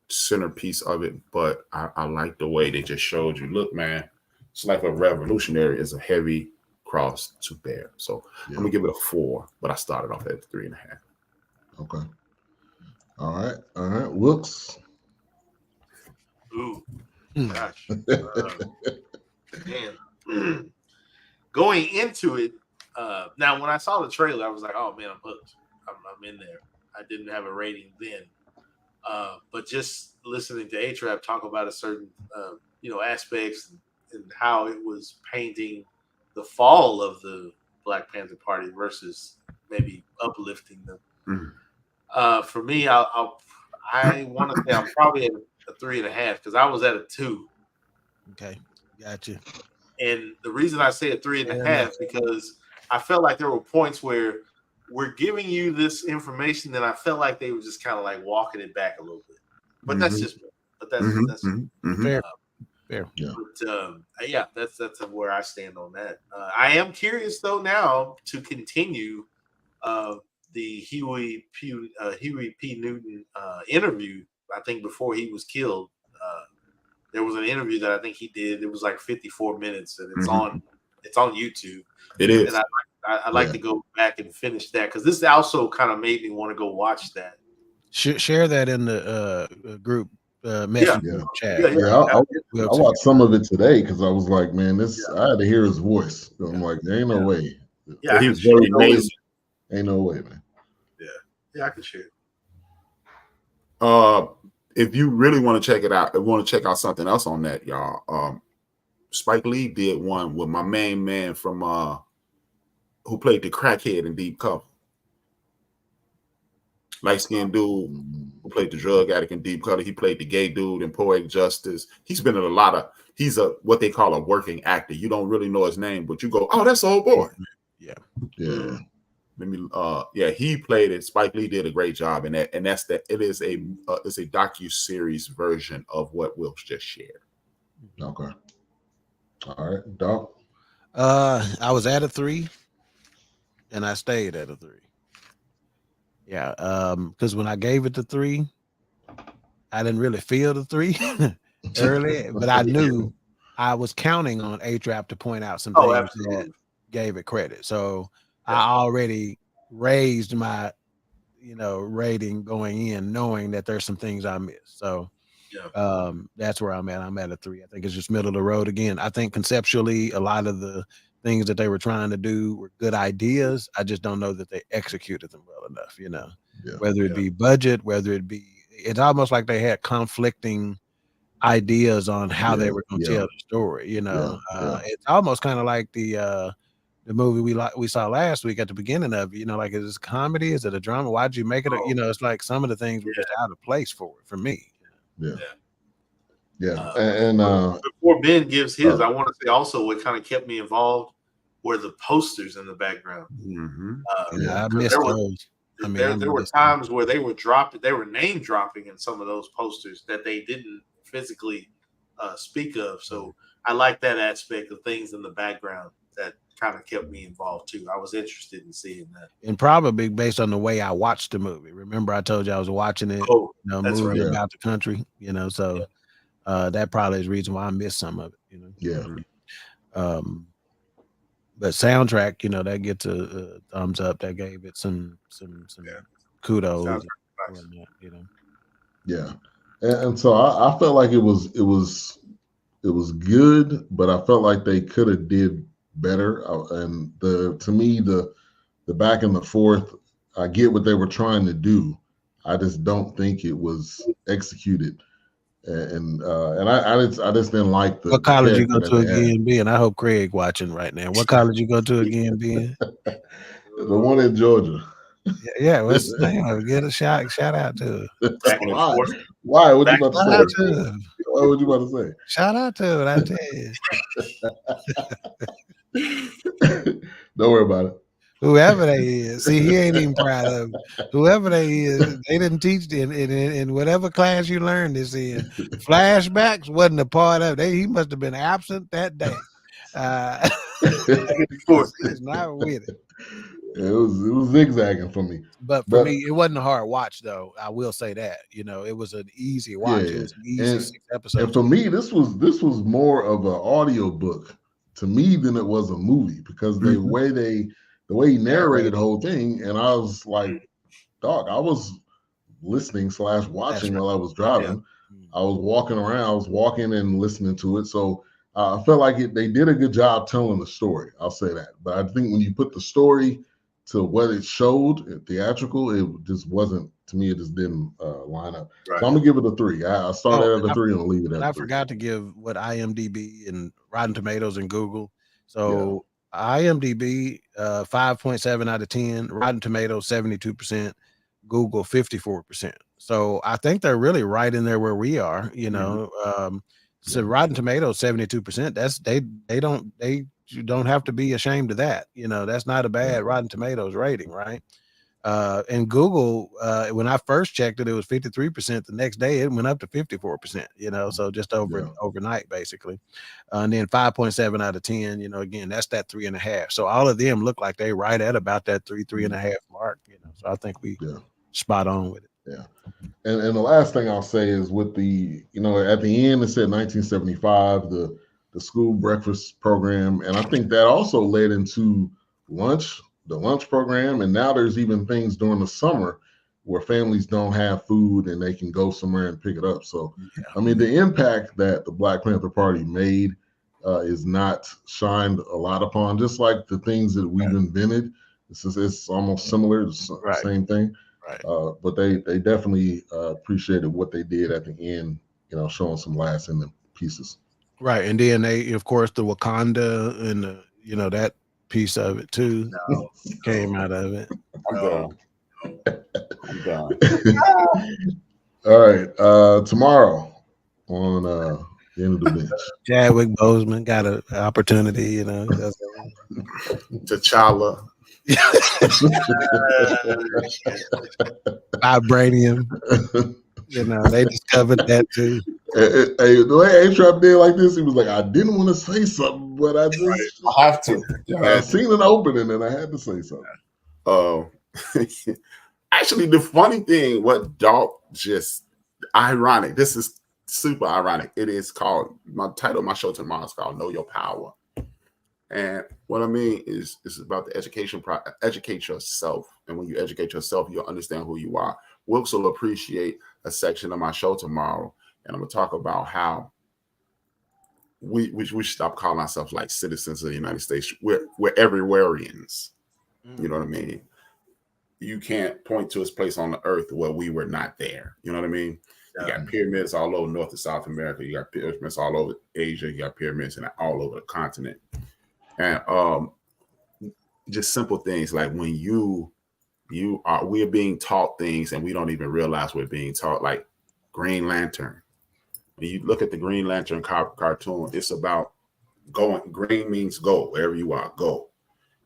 centerpiece of it, but I like the way they just showed you. Look, man, it's like a revolutionary is a heavy cross to bear. So I'm gonna give it a 4, but I started off at 3.5. Okay. All right. Wilkes. Ooh, gosh. Man. Going into it, now when I saw the trailer, I was like, "Oh man, I'm hooked. I'm in there." I didn't have a rating then, but just listening to A-Trap talk about a certain, aspects and how it was painting the fall of the Black Panther Party versus maybe uplifting them. For me, I want to say I'm probably at a 3.5 because I was at a 2. Okay, gotcha. And the reason I say a 3.5 because I felt like there were points where we're giving you this information, and I felt like they were just kind of like walking it back a little bit. But that's just me. But that's fair. Yeah. But that's where I stand on that. I am curious though now to continue the Huey P. Newton interview. I think before he was killed, there was an interview that I think he did. It was like 54 minutes, and it's on YouTube. It is. And I'd like to go back and finish that because this also kind of made me want to go watch that. Share that in the group message chat. I watched some of it today because I was like, man, I had to hear his voice. So I'm like, there ain't no way. Yeah, he was very amazing. Ain't no way, man. Yeah, I can share. If you really want to check it out, want to check out something else on that, y'all. Spike Lee did one with my main man from who played the crackhead in Deep Cover. Light-skinned dude who played the drug addict in Deep Cover. He played the gay dude in Poetic Justice. He's been in he's what they call a working actor. You don't really know his name, but you go, oh, that's old boy. Yeah. He played it. Spike Lee did a great job in that, and that's that. It is a docu-series version of what Wilkes just shared. Okay. All right, Doc. I was at a 3, and I stayed at a 3. Yeah, because when I gave it the 3, I didn't really feel the 3 early, but I knew I was counting on A-Trap to point out some things that gave it credit. So I already raised my, rating going in, knowing that there's some things I missed. So that's where I'm at. I'm at a 3. I think it's just middle of the road again. I think conceptually, a lot of the things that they were trying to do were good ideas. I just don't know that they executed them well enough, whether it be budget, whether it be, it's almost like they had conflicting ideas on how they were going to tell the story. It's almost kind of like the movie we saw last week at the beginning of it. Like, is this comedy? Is it a drama? Why'd you make it? It's like some of the things were just out of place for me. And before Ben gives his, I want to say also what kind of kept me involved were the posters in the background. I missed those. There were times where they were name dropping in some of those posters that they didn't physically speak of. So I like that aspect of things in the background that kind of kept me involved too. I was interested in seeing that. And probably based on the way I watched the movie. Remember, I told you I was watching it, movie about the country, so that probably is the reason why I missed some of it, but soundtrack, that gets a thumbs up. That gave it some kudos. And so I felt like it was good, but I felt like they could have did better. And to me the back and the forth, I get what they were trying to do. I just don't think it was executed. And I just didn't like the. What college you go to again, Ben? I hope Craig watching right now. What college you go to again, Ben? The one in Georgia. Yeah, what's his name? Get a shout out to Why? What you about to say? What would you about to say? Shout out to it, I tell you. Don't worry about it. Whoever they is, see, he ain't even proud of it. Whoever they is, they didn't teach in whatever class you learned this in. Flashbacks wasn't a part of it. He must have been absent that day. He's not with it. It was zigzagging for me. But for me, it wasn't a hard watch, though. I will say that. It was an easy watch. It was an easy 6 episodes. And for me, this was more of an audio book to me than it was a movie, because the way he narrated the whole thing, and I was like, dog, I was listening / watching while I was driving. I was walking around, I was walking and listening to it. So I felt like they did a good job telling the story. I'll say that. But I think when you put the story to what it showed theatrical, it just wasn't, to me, it just didn't line up. Right. So I'm gonna give it a 3. I started at a 3 and I'll leave it at 3. I forgot to give what IMDb and Rotten Tomatoes and Google. So IMDb 5.7 out of 10, Rotten Tomatoes 72%, Google 54%. So I think they're really right in there where we are. So Rotten Tomatoes 72%. That's you don't have to be ashamed of that. That's not a bad Rotten Tomatoes rating, right? And Google, when I first checked it, it was 53%. The next day it went up to 54%, so just overnight basically. And then 5.7 out of 10, again, that's that 3.5. So all of them look like they right at about that 3.5 mark, so I think we spot on with it. Yeah. And the last thing I'll say is with the, at the end it said 1975, the school breakfast program. And I think that also led into the lunch program. And now there's even things during the summer where families don't have food and they can go somewhere and pick it up. So, I mean, the impact that the Black Panther Party made is not shined a lot upon, just like the things that we've invented. It's almost similar, same thing. Right. But they definitely appreciated what they did at the end, showing some laughs in the pieces. Right. And then they, of course, the Wakanda and the, that piece of it too came out of it. I'm done. All right. Tomorrow on the end of the bench, Chadwick Boseman got an opportunity, T'Challa. Vibranium. They discovered that too. Hey, the way A-Trap did like this, he was like, I didn't want to say something, but I just have to. I seen an opening and I had to say something. Oh, actually, the funny thing, what Doc just ironic. This is super ironic. It is called, my title of my show tomorrow is called Know Your Power. And what I mean is about the educate yourself. And when you educate yourself, you'll understand who you are. Wilkes will appreciate a section of my show tomorrow. And I'm going to talk about how we should stop calling ourselves like citizens of the United States. We're everywhereians. You know what I mean? You can't point to a place on the earth where we were not there. You know what I mean? You got pyramids all over North and South America. You got pyramids all over Asia. You got pyramids all over the continent. And just simple things like when we are being taught things and we don't even realize we're being taught, like Green Lantern. When you look at the Green Lantern cartoon, it's about going. Green means go, wherever you are, go.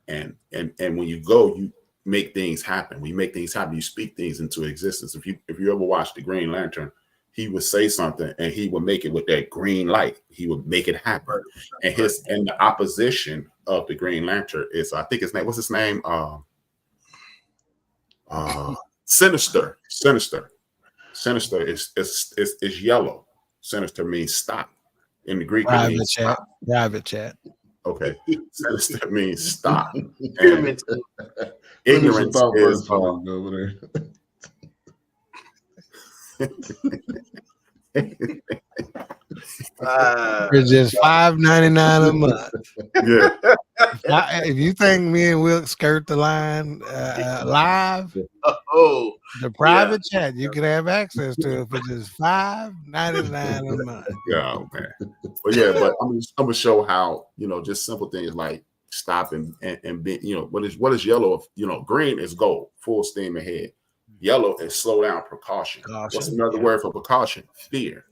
And when you go, you make things happen. When you make things happen, you speak things into existence. If you ever watch the Green Lantern, he would say something and he would make it with that green light. He would make it happen. And the opposition of the Green Lantern is, I think his name, what's his name? Sinister. Sinister is yellow. Sinister means stop. In the Greek, it means stop. Private chat. Okay. Sinister means stop. Ignorance is over there. It's just $5.99 a month. Yeah. If you think me and Will skirt the line live, the private chat you can have access to it for just $5.99 a month. Yeah, man. But I'm gonna show how, just simple things like stop and be, what is yellow? Green is go, full steam ahead. Yellow is slow down, precaution. What's another word for precaution? Fear.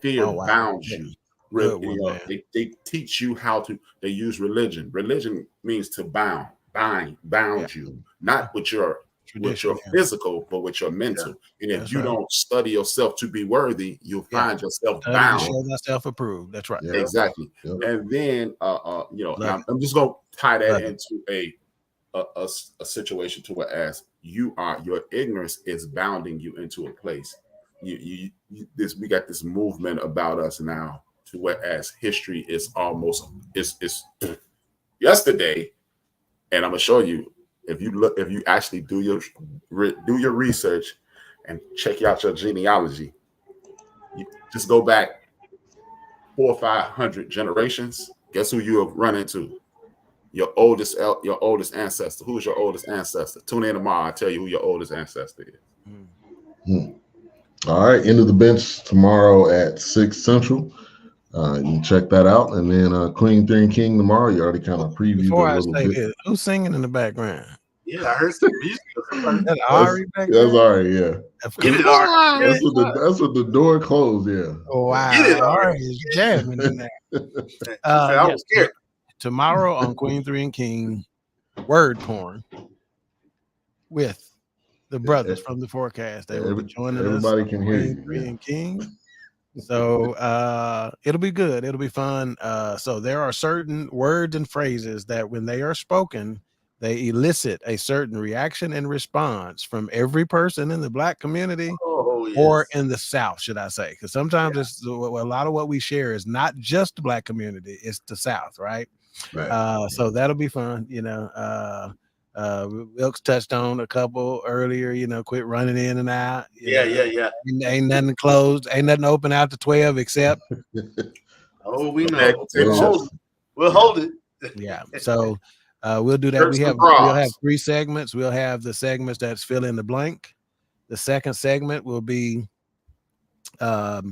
Fear bounds you. They teach you how to. They use religion. Religion means to bound you, not with your physical, but with your mental. And if you don't study yourself to be worthy, you'll find yourself bound. Show thyself approved. That's right. Exactly. And then, I'm just gonna tie that into a situation to where as your ignorance is bounding you into a place. We got this movement about us now to whereas history is almost it's yesterday, and I'm gonna show you if you actually do your research and check out your genealogy, you just go back 400 or 500 generations. Guess who you have run into? Your oldest ancestor. Who's your oldest ancestor? Tune in tomorrow. I'll tell you who your oldest ancestor is. All right, End of the Bench tomorrow at 6 Central. You can check that out. And then Queen, Theory, and King tomorrow. You already kind of previewed a little bit. Who's singing in the background? Yeah, I heard some music. That's Ari back there? That's Ari, yeah. Get it, Ari. That's what the door closed, yeah. Oh, wow. Get it, Ari is jamming in there. I was scared. Tomorrow on Queen, Theory, and King, word porn with the brothers from the forecast. They will be joining us. Everybody can hear you. Theory and King. So it'll be good. It'll be fun. So there are certain words and phrases that when they are spoken, they elicit a certain reaction and response from every person in the Black community or in the South, should I say? Because sometimes it's a lot of what we share is not just the Black community, it's the South, right? So that'll be fun. Wilkes touched on a couple earlier, quit running in and out. Ain't nothing closed, ain't nothing open out to 12 except. Oh, we know. We'll hold it. Yeah. So we'll do that. We'll have 3 segments. We'll have the segments that's fill in the blank. The second segment will be what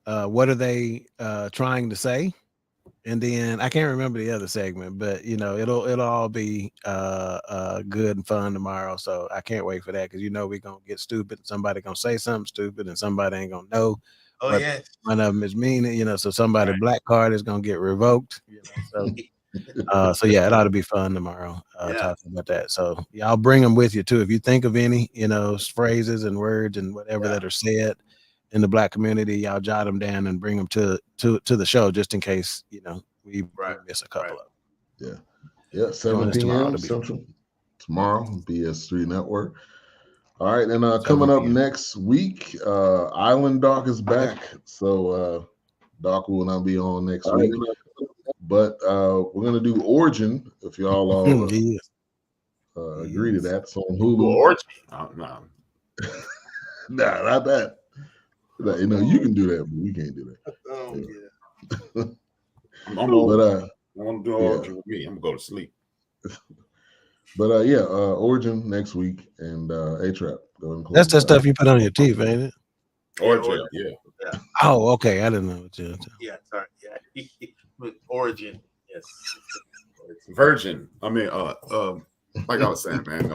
are they trying to say? And then I can't remember the other segment, but it'll all be good and fun tomorrow. So I can't wait for that because we're gonna get stupid. Somebody gonna say something stupid, and somebody ain't gonna know. One of them is mean, so somebody black card is gonna get revoked. So yeah, it ought to be fun tomorrow. Talking about that. So y'all bring them with you too. If you think of any, phrases and words and whatever that are said in the Black community, y'all jot them down and bring them to the show just in case we miss a couple of them. 7 p.m. Central tomorrow, BS3 Network. All right, and coming up next week, Island Doc is back. So Doc will not be on next week. But we're gonna do Origin if y'all all agree to that. So on Hulu. Origin? No. Nah, not that. You know, you can do that, but we can't do that. Oh yeah. I'm gonna do Origin with me. I'm gonna go to sleep. But Origin next week and A-Trap. That's the stuff you put on your teeth, ain't it? Origin, yeah. Oh, okay. I didn't know what you. Yeah, sorry. Yeah, Origin. Yes. Virgin. I mean, like I was saying, man.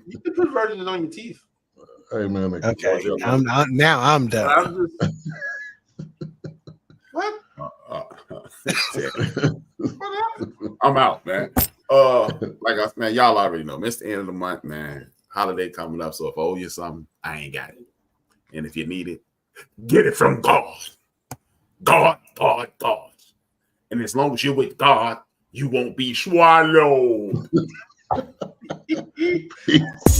You can put virgins on your teeth. Hey, man. Okay. I'm done. What? I'm out, man. Like I said, man, y'all already know. It's the end of the month, man. Holiday coming up. So if I owe you something, I ain't got it. And if you need it, get it from God. God. And as long as you're with God, you won't be swallowed. Peace.